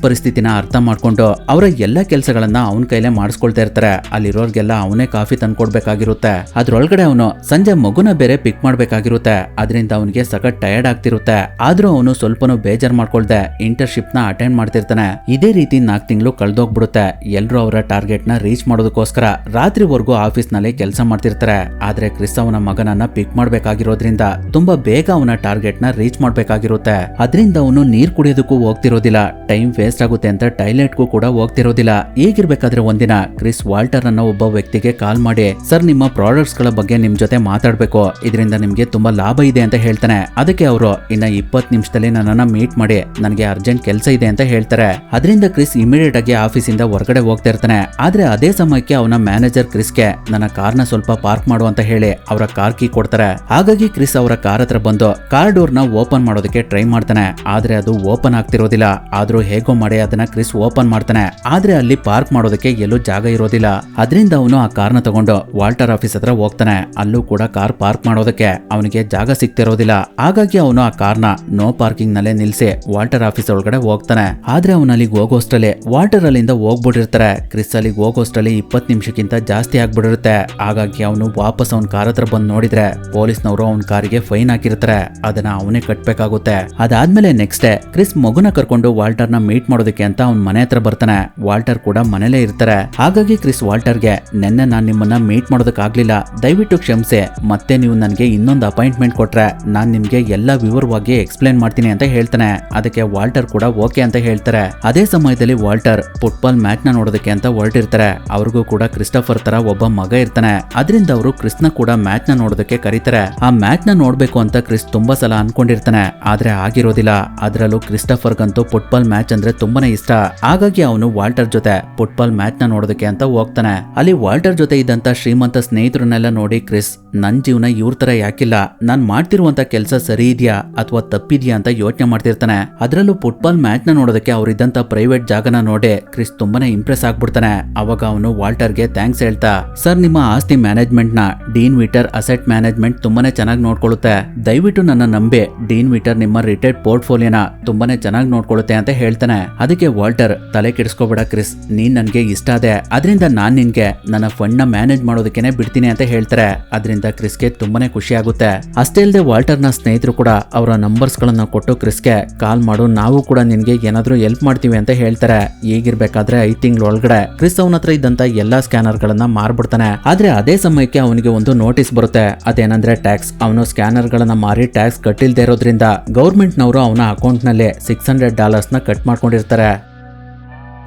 ಪರಿಸ್ಥಿತಿನ ಅರ್ಥ ಮಾಡ್ಕೊಂಡು ಅವರ ಎಲ್ಲಾ ಕೆಲಸಗಳನ್ನ ಅವನ ಕೈಲೇ ಮಾಡಿಸ್ಕೊಳ್ತಾ ಇರ್ತಾರೆ. ಅಲ್ಲಿರೋರ್ಗೆಲ್ಲ ಅವನೇ ಕಾಫಿ ತಂದ್ಕೊಡ್ಬೇಕಾಗಿರುತ್ತೆ. ಅದ್ರೊಳಗಡೆ ಅವನು ಸಂಜೆ ಮಗುನ ಬೇರೆ ಪಿಕ್ ಮಾಡ್ಬೇಕಾಗಿರುತ್ತೆ. ಅದರಿಂದ ಅವನಿಗೆ ಸಖತ್ ಟಯರ್ಡ್ ಆಗ್ತಿರುತ್ತೆ. ಆದ್ರೂ ಅವನು ಸ್ವಲ್ಪನೂ ಬೇಜಾರ್ ಮಾಡ್ಕೊಳ್ದೆ ಇಂಟರ್ನ್ಶಿಪ್ ನ ಅಟೆಂಡ್ ಮಾಡ್ತಿರ್ತಾನೆ. ಇದೇ ರೀತಿ 4 ತಿಂಗಳು ಕಳ್ದೋಗ್ಬಿಡುತ್ತೆ. ಎಲ್ರು ಅವರ ಟಾರ್ಗೆಟ್ ನ ರೀಚ್ ಮಾಡೋದಕ್ಕೋಸ್ಕರ ರಾತ್ರಿವರೆಗೂ ಆಫೀಸ್ ನಲ್ಲಿ ಕೆಲಸ ಮಾಡ್ತಿರ್ತಾರೆ. ಆದ್ರೆ ಕ್ರಿಸ್ ಅವನ ಮಗನನ್ನ ಪಿಕ್ ಮಾಡ್ಬೇಕಾಗಿರೋದ್ರಿಂದ ತುಂಬಾ ಬೇಗ ಅವನ ಟಾರ್ಗೆಟ್ ನ ರೀಚ್ ಮಾಡ್ಬೇಕಾಗಿರುತ್ತೆ. ಅದರಿಂದ ಅವನು ನೀರ್ ಕುಡಿಯೋದಕ್ಕೂ ಹೋಗ್ತಿರೋದಿಲ್ಲ. ಟೈಮ್ ವೇಸ್ಟ್ ಆಗುತ್ತೆ ಅಂತ ಟಾಯ್ಲೆಟ್ಗೂ ಕೂಡ ಹೋಗ್ತಿರೋದಿಲ್ಲ. ಈಗಿರ್ಬೇಕಾದ್ರೆ ಒಂದಿನ ಕ್ರಿಸ್ ವಾಲ್ಟರ್ ಅನ್ನೋ ಒಬ್ಬ ವ್ಯಕ್ತಿಗೆ ಕಾಲ್ ಮಾಡಿ, ಸರ್ ನಿಮ್ಮ ಪ್ರಾಡಕ್ಟ್ಸ್ ಗಳ ಬಗ್ಗೆ ನಿಮ್ ಜೊತೆ ಮಾತಾಡ್ಬೇಕು, ಇದರಿಂದ ನಿಮ್ಗೆ ತುಂಬಾ ಲಾಭ ಇದೆ ಅಂತ ಹೇಳ್ತಾನೆ. ಅದಕ್ಕೆ ಅವರು ಇನ್ನ 20 ನಿಮಿಷದಲ್ಲಿ ನನ್ನನ್ನ ಮೀಟ್ ಮಾಡಿ, ನನಗೆ ಅರ್ಜೆಂಟ್ ಕೆಲಸ ಇದೆ ಅಂತ ಹೇಳ್ತಾರೆ. ಅದರಿಂದ ಕ್ರಿಸ್ ಇಮಿಡಿಯೇಟ್ ಆಗಿ ಆಫೀಸ್ ಇಂದ ಹೊರಗಡೆ ಹೋಗ್ತಾ ಇರ್ತಾನೆ. ಆದ್ರೆ ಅದೇ ಸಮಯಕ್ಕೆ ಅವನ ಮ್ಯಾನೇಜರ್ ಕ್ರಿಸ್ಗೆ ನನ್ನ ಕಾರ್ನ ಸ್ವಲ್ಪ ಪಾರ್ಕ್ ಮಾಡು ಅಂತ ಹೇಳಿ ಅವರ ಕಾರ್ ಕೀ ಕೊಡ್ತಾರೆ. ಹಾಗಾಗಿ ಕ್ರಿಸ್ ಅವರ ಕಾರ್ ಹತ್ರ ಬಂದು ಕಾರ್ ಡೋರ್ ನ ಓಪನ್ ಮಾಡೋದಕ್ಕೆ ಟ್ರೈ ಮಾಡ್ತಾನೆ. ಆದ್ರೆ ಅದು ಓಪನ್ ಆಗ್ತಿರೋದಿಲ್ಲ. ಆದ್ರೂ ಹೇಗೋ ಮಾಡಿ ಅದನ್ನ ಕ್ರಿಸ್ ಓಪನ್ ಮಾಡ್ತಾನೆ. ಆದ್ರೆ ಅಲ್ಲಿ ಪಾರ್ಕ್ ಮಾಡೋದಕ್ಕೆ ಎಲ್ಲೂ ಜಾಗ ಇರೋದಿಲ್ಲ. ಅದರಿಂದ ಅವನು ಆ ಕಾರ್ನ ತಗೊಂಡು ವಾಲ್ಟರ್ ಆಫೀಸ್ ಹತ್ರ ಹೋಗ್ತಾನೆ. ಅಲ್ಲೂ ಕೂಡ ಕಾರ್ ಪಾರ್ಕ್ ಮಾಡೋದಕ್ಕೆ ಅವನಿಗೆ ಜಾಗ ಸಿಗ್ತಿರೋದಿಲ್ಲ. ಹಾಗಾಗಿ ಅವನು ಆ ಕಾರ್ನ ನೋ ಪಾರ್ಕಿಂಗ್ ನಲ್ಲೇ ನಿಲ್ಸಿ ವಾಲ್ಟರ್ ಆಫೀಸ್ ಒಳಗಡೆ ಹೋಗ್ತಾನೆ. ಆದ್ರೆ ಅವನ ಅಲ್ಲಿಗೆ ಹೋಗೋಷ್ಟರಲ್ಲಿ ವಾಲ್ಟರ್ ಅಲ್ಲಿಂದ ಹೋಗ್ಬಿಟ್ಟಿರ್ತಾರೆ. ಕ್ರಿಸ್ ಅಲ್ಲಿಗೆ ಹೋಗೋಷ್ಟರಲ್ಲಿ 20 ನಿಮಿಷಕ್ಕಿಂತ ಜಾಸ್ತಿ ಆಗ್ಬಿಟ್ಟಿರುತ್ತೆ. ಹಾಗಾಗಿ ಅವನು ವಾಪಸ್ ಅವನ ಕಾರ್ ಹತ್ರ ಬಂದು ನೋಡಿದ್ರೆ ಪೊಲೀಸ್ನವರು ಅವನ ಕಾರಿಗೆ ಫೈನ್ ಹಾಕಿರ್ತಾರೆ. ಅದನ್ನ ಅವನೇ ಕಟ್ಬೇಕಾಗುತ್ತೆ. ಅದಾದ್ಮೇಲೆ ನೆಕ್ಸ್ಟ್ ಡೇ ಕ್ರಿಸ್ ಮಗುನ ಕರ್ಕೊಂಡು ವಾಲ್ಟರ್ನ ಮೀಟ್ ಮಾಡೋದಕ್ಕೆ ಅಂತ ಅವ್ನ ಮನೆ ಹತ್ರ ಬರ್ತಾನೆ. ವಾಲ್ಟರ್ ಕೂಡ ಮನೇಲೇ ಇರ್ತಾರೆ. ಹಾಗಾಗಿ ಕ್ರಿಸ್ ವಾಲ್ಟರ್ಗೆ ನೆನ್ನೆ ನಾನ್ ನಿಮ್ಮನ್ನ ಮೀಟ್ ಮಾಡೋದಕ್ಕಾಗ್ಲಿಲ್ಲ, ದಯವಿಟ್ಟು ಕ್ಷಮಿಸಿ, ಮತ್ತೆ ನೀವು ನನಗೆ ಇನ್ನೊಂದು ಅಪಾಯಿಂಟ್ಮೆಂಟ್ ಕೊಟ್ರೆ ನಾನ್ ನಿಮ್ಗೆ ಎಲ್ಲಾ ವಿವರವಾಗಿ ಎಕ್ಸ್ಪ್ಲೇನ್ ಮಾಡ್ತೀನಿ ಅಂತ ಹೇಳ್ತಾನೆ. ಅದಕ್ಕೆ ವಾಲ್ಟರ್ ಕೂಡ ಓಕೆ ಅಂತ ಹೇಳ್ತಾರೆ. ಅದೇ ಸಮಯದಲ್ಲಿ ವಾಲ್ಟರ್ ಫುಟ್ಬಾಲ್ ಮ್ಯಾಚ್ ನ ನೋಡೋದಕ್ಕೆ ಅಂತ ಹೊರಟಿರ್ತಾರೆ. ಅವ್ರಿಗೂ ಕೂಡ ಕ್ರಿಸ್ಟೋಫರ್ ತರ ಒಬ್ಬ ಮಗ ಇರ್ತಾನೆ. ಅದರಿಂದ ಅವರು ಕ್ರಿಸ್ನ ಕೂಡ ಮ್ಯಾಚ್ ನ ನೋಡೋದಕ್ಕೆ ಕರೀತಾರೆ. ಆ ಮ್ಯಾಚ್ ನ ನೋಡ್ಬೇಕು ಅಂತ ಕ್ರಿಸ್ ತುಂಬಾ ಸಲ ಅನ್ಕೊಂಡಿರ್ತಾನೆ, ಆದ್ರೆ ಆಗಿರೋದಿಲ್ಲ. ಅದ್ರಲ್ಲೂ ಕ್ರಿಸ್ಟೋಫರ್ಗಂತೂ ಫುಟ್ಬಾಲ್ ಮ್ಯಾಚ್ ಅಂದ್ರೆ ತುಂಬಾನೇ ಇಷ್ಟ. ಹಾಗಾಗಿ ಅವನು ವಾಲ್ಟರ್ ಜೊತೆ ಫುಟ್ಬಾಲ್ ಮ್ಯಾಚ್ ನ ನೋಡೋದಕ್ಕೆ ಅಂತ ಹೋಗ್ತಾನೆ. ಅಲ್ಲಿ ವಾಲ್ಟರ್ ಜೊತೆ ಇದ್ದಂತ ಶ್ರೀಮಂತ ಸ್ನೇಹಿತರನ್ನೆಲ್ಲ ನೋಡಿ ಕ್ರಿಸ್, ನನ್ ಜೀವನ ಇವ್ರ ತರ ಯಾಕಿಲ್ಲ, ನಾನ್ ಮಾಡ್ತಿರುವಂತ ಕೆಲಸ ಸರಿ ಇದೆಯಾ ಅಥವಾ ತಪ್ಪಿದ್ಯಾ ಅಂತ ಯೋಚನೆ ಮಾಡ್ತಿರ್ತಾನೆ. ಅದ್ರಲ್ಲೂ ಫುಟ್ಬಾಲ್ ಮ್ಯಾಚ್ ನ ನೋಡೋದಕ್ಕೆ ಅವ್ರಿದ್ದಂತ ಪ್ರೈವೇಟ್ ಜಾಗನ ನೋಡಿ ಕ್ರಿಸ್ ತುಂಬಾನೇ ಇಂಪ್ರೆಸ್ ಆಗ್ಬಿಡ್ತಾನೆ. ಅವಾಗ ಅವನು ವಾಲ್ಟರ್ಗೆ ಥ್ಯಾಂಕ್ಸ್ ಹೇಳ್ತಾ, ಸರ್ ನಿಮ್ಮ ಆಸ್ತಿ ಮ್ಯಾನೇಜ್ಮೆಂಟ್ ನ ಡೀನ್ ವಿಟರ್ ಅಸೆಟ್ ಮ್ಯಾನೇಜ್ಮೆಂಟ್ ತುಂಬಾನೇ ಚೆನ್ನಾಗಿ ನೋಡ್ಕೊಳ್ಳುತ್ತೆ, ದಯವಿಟ್ಟು ನನ್ನ ನಂಬಿ, ಡೀನ್ ವಿಟರ್ ನಿಮ್ಮ ರಿಟೈರ್ಡ್ ಪೋರ್ಟ್ಫೋಲಿಯೋನ ತುಂಬಾನೇ ಚೆನ್ನಾಗಿ ನೋಡ್ಕೊಳ್ಳುತ್ತೆ ಅಂತ ಹೇಳ್ತಾನೆ. ಅದಕ್ಕೆ ವಾಲ್ಟರ್, ತಲೆ ಕೆಡಿಸ್ಕೋಬೇಡ ಕ್ರಿಸ್, ನೀನ್ ನನ್ಗೆ ಇಷ್ಟ ಅದೆ, ಅದರಿಂದ ನಾನ್ ನಿನ್ಗೆ ನನ್ನ ಫಂಡ್ ನ ಮ್ಯಾನೇಜ್ ಮಾಡೋದಕ್ಕೆ ಬಿಡ್ತೀನಿ ಅಂತ ಹೇಳ್ತಾರೆ. ಅದರಿಂದ ಕ್ರಿಸ್ಗೆ ತುಂಬಾನೇ ಖುಷಿ ಆಗುತ್ತೆ. ಅಷ್ಟೇ ಇಲ್ಲದೆ ವಾಲ್ಟರ್ ನ ಸ್ನೇಹಿತರು ಕೂಡ ಅವರ ನಂಬರ್ಸ್ ಗಳನ್ನ ಕೊಟ್ಟು ಕ್ರಿಸ್ಗೆ ಕಾಲ್ ಮಾಡು, ನಾವು ಕೂಡ ನಿನ್ಗೆ ಏನಾದ್ರೂ ಹೆಲ್ಪ್ ಮಾಡ್ತೀವಿ ಅಂತ ಹೇಳ್ತಾರೆ. ಈಗಿರ್ಬೇಕಾದ್ರೆ 5 ತಿಂಗಳ ಒಳಗಡೆ ಕ್ರಿಸ್ ಅವನ ಹತ್ರ ಇದ್ದಂತ ಎಲ್ಲಾ ಸ್ಕ್ಯಾನರ್ ಗಳನ್ನ ಮಾರ್ಬಿಡ್ತಾನೆ. ಆದ್ರೆ ಅದೇ ಸಮಯಕ್ಕೆ ಅವನಿಗೆ ಒಂದು ನೋಟಿಸ್ ಬರುತ್ತೆ. ಅದೇನಂದ್ರೆ ಟ್ಯಾಕ್ಸ್. ಅವನು ಸ್ಕ್ಯಾನರ್ ಗಳನ್ನ ಮಾರಿ ಟ್ಯಾಕ್ಸ್ ಕಟ್ಟಿಲ್ದೇ ಇರೋದ್ರಿಂದ ಗೌರ್ಮೆಂಟ್ ನವರು ಅವನ ಅಕೌಂಟ್ ನಲ್ಲಿ $600 ನ ಕಟ್ ಮಾಡ್ಕೊಂಡಿರ್ತಾರೆ.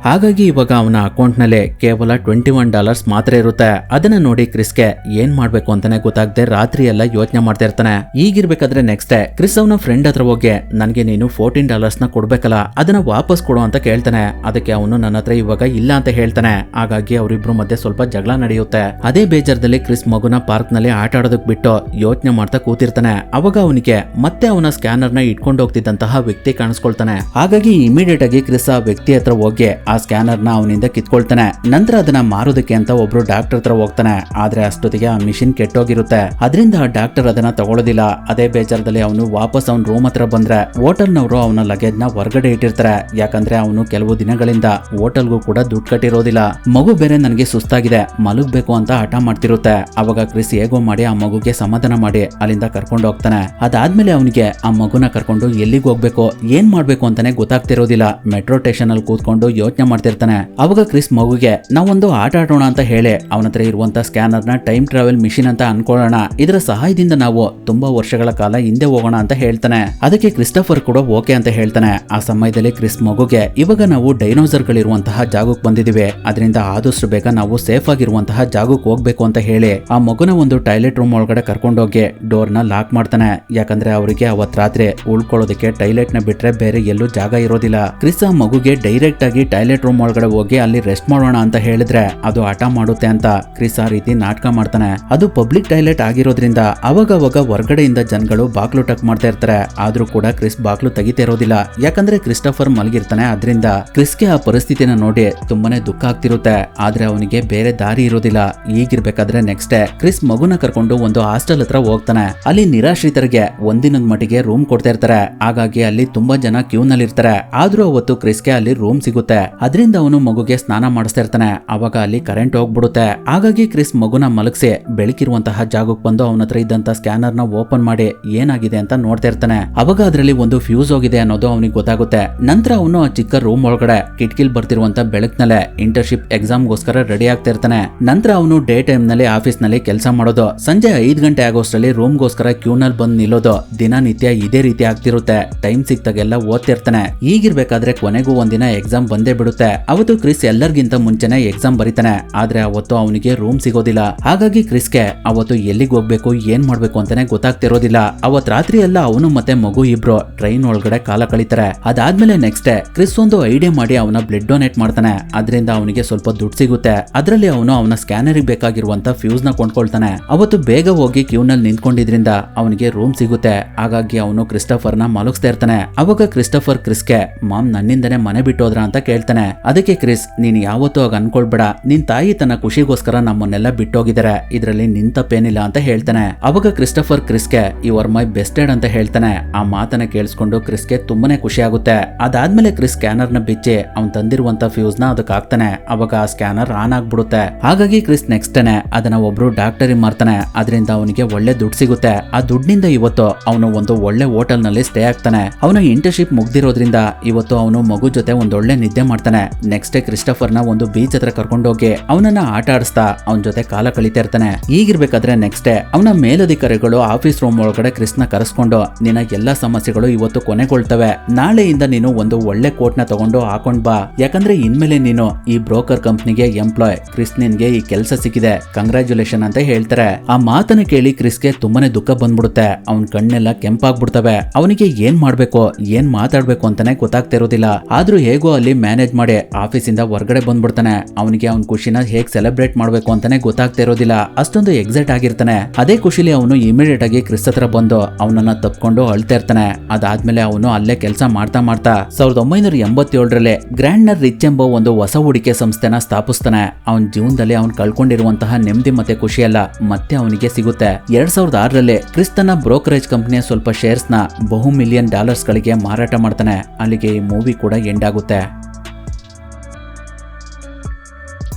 ಹಾಗಾಗಿ ಇವಾಗ ಅವನ ಅಕೌಂಟ್ ನಲ್ಲಿ ಕೇವಲ $21 ಮಾತ್ರ ಇರುತ್ತೆ. ಅದನ್ನ ನೋಡಿ ಕ್ರಿಸ್ಗೆ ಏನ್ ಮಾಡ್ಬೇಕು ಅಂತಾನೆ ಗೊತ್ತಾಗದೆ ರಾತ್ರಿ ಎಲ್ಲ ಯೋಚನೆ ಮಾಡ್ತಾ ಇರ್ತಾನೆ. ಈಗಿರ್ಬೇಕಾದ್ರೆ ನೆಕ್ಸ್ಟ್ ಡೇ ಕ್ರಿಸ್ ಅವನ ಫ್ರೆಂಡ್ ಹತ್ರ ಹೋಗಿ, ನನ್ಗೆ ನೀನು $14 ನ ಕೊಡ್ಬೇಕಲ್ಲ, ಅದನ್ನ ವಾಪಸ್ ಕೊಡು ಅಂತ ಕೇಳ್ತಾನೆ. ಅದಕ್ಕೆ ಅವನು ನನ್ನ ಹತ್ರ ಇವಾಗ ಇಲ್ಲ ಅಂತ ಹೇಳ್ತಾನೆ. ಹಾಗಾಗಿ ಅವರಿಬ್ರು ಮಧ್ಯೆ ಸ್ವಲ್ಪ ಜಗಳ ನಡೆಯುತ್ತೆ. ಅದೇ ಬೇಜಾರದಲ್ಲಿ ಕ್ರಿಸ್ ಮಗುನ ಪಾರ್ಕ್ ನಲ್ಲಿ ಆಟ ಆಡೋದಕ್ ಬಿಟ್ಟು ಯೋಚನೆ ಮಾಡ್ತಾ ಕೂತಿರ್ತಾನೆ. ಅವಾಗ ಅವನಿಗೆ ಮತ್ತೆ ಅವನ ಸ್ಕ್ಯಾನರ್ ನ ಇಟ್ಕೊಂಡು ಹೋಗ್ತಿದ್ದಂತಹ ವ್ಯಕ್ತಿ ಕಾಣಿಸ್ಕೊಳ್ತಾನೆ. ಹಾಗಾಗಿ ಇಮಿಡಿಯೇಟ್ ಆಗಿ ಕ್ರಿಸ್ ಆ ವ್ಯಕ್ತಿ ಹತ್ರ ಹೋಗಿ ಆ ಸ್ಕ್ಯಾನರ್ ನ ಅವನಿಂದ ಕಿತ್ಕೊಳ್ತಾನೆ. ನಂತರ ಅದನ್ನ ಮಾರೋದಕ್ಕೆ ಅಂತ ಒಬ್ರು ಡಾಕ್ಟರ್ ಹತ್ರ ಹೋಗ್ತಾನೆ. ಆದ್ರೆ ಅಷ್ಟೊತ್ತಿಗೆ ಆ ಮಿಷಿನ್ ಕೆಟ್ಟೋಗಿರುತ್ತೆ. ಅದರಿಂದ ಆ ಡಾಕ್ಟರ್ ಅದನ್ನ ತಗೊಳ್ಳೋದಿಲ್ಲ. ಅದೇ ಬೇಜಾರದಲ್ಲಿ ಅವನು ವಾಪಸ್ ಅವನ ರೂಮ್ ಹತ್ರ ಬಂದ್ರೆ ಹೋಟೆಲ್ನವರು ಅವನ ಲಗೇಜ್ ನ ಹೊರಗಡೆ ಇಟ್ಟಿರ್ತಾರೆ. ಯಾಕಂದ್ರೆ ಅವನು ಕೆಲವು ದಿನಗಳಿಂದ ಹೋಟೆಲ್ಗೂ ಕೂಡ ದುಡ್ಡು ಕಟ್ಟಿರೋದಿಲ್ಲ. ಮಗು ಬೇರೆ ನನಗೆ ಸುಸ್ತಾಗಿದೆ, ಮಲಗಬೇಕು ಅಂತ ಹಠ ಮಾಡ್ತಿರುತ್ತೆ. ಅವಾಗ ಕ್ರಿಸ್ ಹೇಗೋ ಮಾಡಿ ಆ ಮಗುಗೆ ಸಮಾಧಾನ ಮಾಡಿ ಅಲ್ಲಿಂದ ಕರ್ಕೊಂಡು ಹೋಗ್ತಾನೆ. ಅದಾದ್ಮೇಲೆ ಅವನಿಗೆ ಆ ಮಗುನ ಕರ್ಕೊಂಡು ಎಲ್ಲಿಗೆ ಹೋಗ್ಬೇಕು ಏನ್ ಮಾಡ್ಬೇಕು ಅಂತಾನೆ ಗೊತ್ತಾಗ್ತಿರೋದಿಲ್ಲ. ಮೆಟ್ರೋ ಸ್ಟೇಷನ್ ಅಲ್ಲಿ ಕೂತ್ಕೊಂಡು ಯೋಚನೆ ಮಾಡ್ತಿರ್ತಾನೆ. ಅವಾಗ ಕ್ರಿಸ್ ಮಗುಗೆ ನಾವೊಂದು ಆಟ ಆಡೋಣ ಅಂತ ಹೇಳಿ ಅವನ ಹತ್ರ ಇರುವಂತ ಸ್ಕ್ಯಾನರ್ ನ ಟೈಮ್ ಟ್ರಾವೆಲ್ ಮಿಷಿನ್ ಅಂತ ಅನ್ಕೊಳ್ಳೋಣ, ಇದರ ಸಹಾಯದಿಂದ ನಾವು ತುಂಬಾ ವರ್ಷಗಳ ಕಾಲ ಹಿಂದೆ ಹೋಗೋಣ ಅಂತ ಹೇಳ್ತಾನೆ. ಅದಕ್ಕೆ ಕ್ರಿಸ್ಟೋಫರ್ ಕೂಡ ಓಕೆ ಅಂತ ಹೇಳ್ತಾನೆ. ಆ ಸಮಯದಲ್ಲಿ ಕ್ರಿಸ್ ಮಗುಗೆ ಇವಾಗ ನಾವು ಡೈನೋಸರ್ ಗಳಿರುವಂತಹ ಜಾಗಕ್ಕೆ ಬಂದಿದೀವಿ, ಅದರಿಂದ ಆದಷ್ಟು ಬೇಗ ನಾವು ಸೇಫ್ ಆಗಿರುವಂತಹ ಜಾಗಕ್ಕೆ ಹೋಗ್ಬೇಕು ಅಂತ ಹೇಳಿ ಆ ಮಗುನ ಒಂದು ಟಾಯ್ಲೆಟ್ ರೂಮ್ ಒಳಗಡೆ ಕರ್ಕೊಂಡೋಗಿ ಡೋರ್ ನ ಲಾಕ್ ಮಾಡ್ತಾನೆ. ಯಾಕಂದ್ರೆ ಅವರಿಗೆ ಅವತ್ ರಾತ್ರಿ ಉಳ್ಕೊಳ್ಳೋದಕ್ಕೆ ಟಾಯ್ಲೆಟ್ ನ ಬಿಟ್ರೆ ಬೇರೆ ಎಲ್ಲೂ ಜಾಗ ಇರೋದಿಲ್ಲ. ಕ್ರಿಸ್ ಆ ಮಗುಗೆ ಡೈರೆಕ್ಟ್ ಆಗಿ ಟಾಯ್ಲೆಟ್ ರೂಮ್ ಒಳಗಡೆ ಹೋಗಿ ಅಲ್ಲಿ ರೆಸ್ಟ್ ಮಾಡೋಣ ಅಂತ ಹೇಳಿದ್ರೆ ಅದು ಹಠ ಮಾಡುತ್ತೆ ಅಂತ ಕ್ರಿಸ್ ಆ ರೀತಿ ನಾಟಕ ಮಾಡ್ತಾನೆ. ಅದು ಪಬ್ಲಿಕ್ ಟಾಯ್ಲೆಟ್ ಆಗಿರೋದ್ರಿಂದ ಅವಾಗ ಹೊರಗಡೆಯಿಂದ ಜನಗಳು ಬಾಗ್ಲು ಟಕ್ ಮಾಡ್ತಾ ಇರ್ತಾರೆ. ಆದ್ರೂ ಕೂಡ ಕ್ರಿಸ್ ಬಾಗ್ಲು ತೆಗಿತಿರೋದಿಲ್ಲ. ಯಾಕಂದ್ರೆ ಕ್ರಿಸ್ಟೋಫರ್ ಮಲಗಿರ್ತಾನೆ. ಅದರಿಂದ ಕ್ರಿಸ್ಗೆ ಆ ಪರಿಸ್ಥಿತಿನ ನೋಡಿ ತುಂಬಾನೇ ದುಃಖ ಆಗ್ತಿರುತ್ತೆ. ಆದ್ರೆ ಅವನಿಗೆ ಬೇರೆ ದಾರಿ ಇರೋದಿಲ್ಲ. ಈಗಿರ್ಬೇಕಾದ್ರೆ ನೆಕ್ಸ್ಟ್ ಡೇ ಕ್ರಿಸ್ ಮಗುನ ಕರ್ಕೊಂಡು ಒಂದು ಹಾಸ್ಟೆಲ್ ಹತ್ರ ಹೋಗ್ತಾನೆ. ಅಲ್ಲಿ ನಿರಾಶ್ರಿತರಿಗೆ ಒಂದಿನದ ಮಟ್ಟಿಗೆ ರೂಮ್ ಕೊಡ್ತಾ ಇರ್ತಾರೆ. ಹಾಗಾಗಿ ಅಲ್ಲಿ ತುಂಬಾ ಜನ ಕ್ಯೂ ನಲ್ಲಿ ಇರ್ತಾರೆ. ಆದ್ರೂ ಅವತ್ತು ಕ್ರಿಸ್ಗೆ ಅಲ್ಲಿ ರೂಮ್ ಸಿಗುತ್ತೆ. ಅದರಿಂದ ಅವನು ಮಗುಗೆ ಸ್ನಾನ ಮಾಡಿಸ್ತಾ ಇರ್ತಾನೆ. ಅವಾಗ ಅಲ್ಲಿ ಕರೆಂಟ್ ಹೋಗ್ಬಿಡುತ್ತೆ. ಹಾಗಾಗಿ ಕ್ರಿಸ್ ಮಗುನ ಮಲಗಿಸಿ ಬೆಳಕಿರುವಂತಹ ಜಾಗಕ್ಕೆ ಬಂದು ಅವನ ಹತ್ರ ಇದ್ದಂತ ಸ್ಕ್ಯಾನರ್ ನ ಓಪನ್ ಮಾಡಿ ಏನಾಗಿದೆ ಅಂತ ನೋಡ್ತಾ ಇರ್ತಾನೆ. ಅವಾಗ ಅದರಲ್ಲಿ ಒಂದು ಫ್ಯೂಸ್ ಹೋಗಿದೆ ಅನ್ನೋದು ಅವನಿಗೆ ಗೊತ್ತಾಗುತ್ತೆ. ನಂತರ ಅವನು ಆ ಚಿಕ್ಕ ರೂಮ್ ಒಳಗಡೆ ಕಿಟಕಿಲ್ ಬರ್ತಿರುವಂತ ಬೆಳಕ್ನಲ್ಲೇ ಇಂಟರ್ನ್ಶಿಪ್ ಎಕ್ಸಾಮ್ ಗೋಸ್ಕರ ರೆಡಿ ಆಗ್ತಾ ಇರ್ತಾನೆ. ನಂತರ ಅವನು ಡೇ ಟೈಮ್ ನಲ್ಲಿ ಆಫೀಸ್ ನಲ್ಲಿ ಕೆಲಸ ಮಾಡೋದು, ಸಂಜೆ 5 ಗಂಟೆ ಆಗೋಷ್ಟರಲ್ಲಿ ರೂಮ್ ಗೋಸ್ಕರ ಕ್ಯೂ ನಲ್ಲಿ ಬಂದು ನಿಲ್ಲೋದು ದಿನನಿತ್ಯ ಇದೇ ರೀತಿ ಆಗ್ತಿರುತ್ತೆ. ಟೈಮ್ ಸಿಕ್ತಾಗೆಲ್ಲ ಓದ್ತಿರ್ತಾನೆ. ಈಗಿರ್ಬೇಕಾದ್ರೆ ಕೊನೆಗೂ ಒಂದಿನ ಎಕ್ಸಾಮ್ ಬಂದೇ ಬಿಡುತ್ತೆ. ಅವತ್ತು ಕ್ರಿಸ್ ಎಲ್ಲರಿಗಿಂತ ಮುಂಚೆನೆ ಎಕ್ಸಾಮ್ ಬರೀತಾನೆ. ಆದ್ರೆ ಅವತ್ತು ಅವನಿಗೆ ರೂಮ್ ಸಿಗೋದಿಲ್ಲ. ಹಾಗಾಗಿ ಕ್ರಿಸ್ಗೆ ಅವತ್ತು ಎಲ್ಲಿಗೆ ಹೋಗ್ಬೇಕು ಏನ್ ಮಾಡ್ಬೇಕು ಅಂತಾನೆ ಗೊತ್ತಾಗ್ತಿರೋದಿಲ್ಲ. ಅವತ್ ರಾತ್ರಿ ಎಲ್ಲ ಅವನು ಮತ್ತೆ ಮಗು ಇಬ್ರು ಟ್ರೈನ್ ಒಳಗಡೆ ಕಾಲ ಕಳೀತಾರೆ. ಅದಾದ್ಮೇಲೆ ನೆಕ್ಸ್ಟ್ ಡೇ ಕ್ರಿಸ್ ಒಂದು ಐಡಿಯಾ ಮಾಡಿ ಅವನ ಬ್ಲಡ್ ಡೊನೇಟ್ ಮಾಡ್ತಾನೆ. ಅದರಿಂದ ಅವನಿಗೆ ಸ್ವಲ್ಪ ದುಡ್ಡು ಸಿಗುತ್ತೆ. ಅದರಲ್ಲಿ ಅವನು ಅವನ ಸ್ಕ್ಯಾನರ್ ಬೇಕಾಗಿರುವಂತ ಫ್ಯೂಸ್ ನ ಕೊಂಡ್ಕೊಳ್ತಾನೆ. ಅವತ್ತು ಬೇಗ ಹೋಗಿ ಕ್ಯೂ ನಲ್ಲಿ ನಿಂತ್ಕೊಂಡಿದ್ರಿಂದ ಅವನಿಗೆ ರೂಮ್ ಸಿಗುತ್ತೆ. ಹಾಗಾಗಿ ಅವನು ಕ್ರಿಸ್ಟೋಫರ್ ನ ಮಲಗಿಸ್ತಾ ಇರ್ತಾನೆ. ಅವಾಗ ಕ್ರಿಸ್ಟೋಫರ್ ಕ್ರಿಸ್ಗೆ ಮಾಮ್ ನನ್ನಿಂದನೇ ಮನೆ ಬಿಟ್ಟೋದ್ರ ಅಂತ ಕೇಳ್ತಾನೆ. ಹೇಳ್ತಾನೆ. ಅದಕ್ಕೆ ಕ್ರಿಸ್, ನೀನ್ ಯಾವತ್ತೂ ಆಗ ಅನ್ಕೊಳ್ಬೇಡ, ನಿನ್ ತಾಯಿ ತನ್ನ ಖುಷಿಗೋಸ್ಕರ ನಮ್ಮನ್ನೆಲ್ಲ ಬಿಟ್ಟೋಗಿದ್ದಾರೆ, ಇದ್ರಲ್ಲಿ ನಿನ್ ತಪ್ಪೇನಿಲ್ಲ ಅಂತ ಹೇಳ್ತಾನೆ. ಅವಾಗ ಕ್ರಿಸ್ಟಫರ್ ಕ್ರಿಸ್ಗೆ ಯು ಆರ್ ಮೈ ಬೆಸ್ಟೆಡ್ ಅಂತ ಹೇಳ್ತಾನೆ. ಆ ಮಾತನ್ನ ಕೇಳಿಸ್ಕೊಂಡು ಕ್ರಿಸ್ಗೆ ತುಂಬಾನೇ ಖುಷಿ ಆಗುತ್ತೆ. ಅದಾದ್ಮೇಲೆ ಕ್ರಿಸ್ ಸ್ಕ್ಯಾನರ್ ನ ಬಿಚ್ಚಿ ಅವ್ನ್ ತಂದಿರುವಂತ ಫ್ಯೂಸ್ ನ ಅದಕ್ಕೆ ಹಾಕ್ತಾನೆ. ಅವಾಗ ಆ ಸ್ಕ್ಯಾನರ್ ಆನ್ ಆಗ್ಬಿಡುತ್ತೆ. ಹಾಗಾಗಿ ಕ್ರಿಸ್ ನೆಕ್ಸ್ಟ್ ಡೇನೆ ಅದನ್ನ ಒಬ್ರು ಡಾಕ್ಟರಿ ಮಾರ್ತಾನೆ. ಅದರಿಂದ ಅವನಿಗೆ ಒಳ್ಳೆ ದುಡ್ಡು ಸಿಗುತ್ತೆ. ಆ ದುಡ್ಡಿನಿಂದ ಇವತ್ತು ಅವನು ಒಂದು ಒಳ್ಳೆ ಹೋಟೆಲ್ ನಲ್ಲಿ ಸ್ಟೇ ಆಗ್ತಾನೆ. ಅವನು ಇಂಟರ್ನ್ಶಿಪ್ ಮುಗ್ದಿರೋದ್ರಿಂದ ಇವತ್ತು ಅವನು ಮಗು ಜೊತೆ ಒಂದೊಳ್ಳೆ ನಿದ್ದೆ ಮಾಡ್ತಾನೆ. ನೆಕ್ಸ್ಟ್ ಡೇ ಕ್ರಿಸ್ಟಫರ್ ನ ಒಂದು ಬೀಚ್ ಹತ್ರ ಕರ್ಕೊಂಡೋಗಿ ಅವನನ್ನ ಆಟ ಆಡಿಸ್ತಾ ಅವನ ಜೊತೆ ಕಾಲ ಕಳೀತಾ ಇರ್ತಾನೆ. ಈಗಿರ್ಬೇಕಾದ್ರೆ ನೆಕ್ಸ್ಟ್ ಡೇ ಅವನ ಮೇಲಧಿಕಾರಿಗಳು ಆಫೀಸ್ ರೂಮ್ ಒಳಗಡೆ ಕ್ರಿಸ್ ನ ಕರೆಸ್ಕೊಂಡು, ನಿನ್ನ ಎಲ್ಲಾ ಸಮಸ್ಯೆಗಳು ಇವತ್ತು ಕೊನೆಗೊಳ್ತವೆ, ನಾಳೆಯಿಂದ ನೀನು ಒಂದು ಒಳ್ಳೆ ಕೋಟ್ ನ ತಗೊಂಡು ಹಾಕೊಂಡ್ ಬಾ, ಯಾಕಂದ್ರೆ ಇನ್ಮೇಲೆ ನೀನು ಈ ಬ್ರೋಕರ್ ಕಂಪ್ನಿಗೆ ಎಂಪ್ಲಾಯ್. ಕ್ರಿಸ್ ನಿನ್ಗೆ ಈ ಕೆಲಸ ಸಿಕ್ಕಿದೆ, ಕಂಗ್ರಾಚುಲೇಷನ್ ಅಂತ ಹೇಳ್ತಾರೆ. ಆ ಮಾತನ್ನ ಕೇಳಿ ಕ್ರಿಸ್ಗೆ ತುಂಬಾನೇ ದುಃಖ ಬಂದ್ಬಿಡುತ್ತೆ. ಅವನ್ ಕಣ್ಣೆಲ್ಲ ಕೆಂಪಾಗ್ಬಿಡ್ತವೆ. ಅವನಿಗೆ ಏನ್ ಮಾಡ್ಬೇಕು ಏನ್ ಮಾತಾಡ್ಬೇಕು ಅಂತಾನೆ ಗೊತ್ತಾಗ್ತಿರೋದಿಲ್ಲ. ಆದ್ರೂ ಹೇಗೋ ಅಲ್ಲಿ ಮ್ಯಾನೇಜ್ ಮಾಡಿ ಆಫೀಸ್ ಇಂದ ಹೊರಗಡೆ ಬಂದ್ಬಿಡ್ತಾನೆ. ಅವನಿಗೆ ಅವನ್ ಖುಷಿನ ಹೇಗ್ ಸೆಲೆಬ್ರೇಟ್ ಮಾಡ್ಬೇಕು ಅಂತಾನೆ ಗೊತ್ತಾಗ್ತಿರೋದಿಲ್ಲ. ಅಷ್ಟೊಂದು ಎಕ್ಸೈಟ್ ಆಗಿರ್ತಾನೆ. ಅದೇ ಖುಷಿಲಿ ಅವನು ಇಮಿಡಿಯೇಟ್ ಆಗಿ ಕ್ರಿಸ್ ಹತ್ರ ಬಂದು ಅವನನ್ನ ತಪ್ಕೊಂಡು ಅಳ್ತಾ ಇರ್ತಾನೆ. ಅದಾದ್ಮೇಲೆ ಅವನು ಅಲ್ಲೇ ಕೆಲಸ ಮಾಡ್ತಾ 1987ರಲ್ಲಿ ಗ್ರ್ಯಾಂಡ್ನರ್ ರಿಚ್ ಎಂಬ ಒಂದು ಹೊಸ ಹೂಡಿಕೆ ಸಂಸ್ಥೆನ ಸ್ಥಾಪಿಸ್ತಾನೆ. ಅವನ ಜೀವನದಲ್ಲಿ ಅವನು ಕಳ್ಕೊಂಡಿರುವಂತಹ ನೆಮ್ಮದಿ ಮತ್ತೆ ಖುಷಿಯಲ್ಲ ಮತ್ತೆ ಅವನಿಗೆ ಸಿಗುತ್ತೆ. 2006ರಲ್ಲಿ ಕ್ರಿಸ್ ತನ್ನ ಬ್ರೋಕರೇಜ್ ಕಂಪನಿಯ ಸ್ವಲ್ಪ ಶೇರ್ಸ್ ನ $1 ಮಿಲಿಯನ್ ಗಳಿಗೆ ಮಾರಾಟ ಮಾಡ್ತಾನೆ. ಅಲ್ಲಿಗೆ ಈ ಮೂವಿ ಕೂಡ ಎಂಡ್ ಆಗುತ್ತೆ.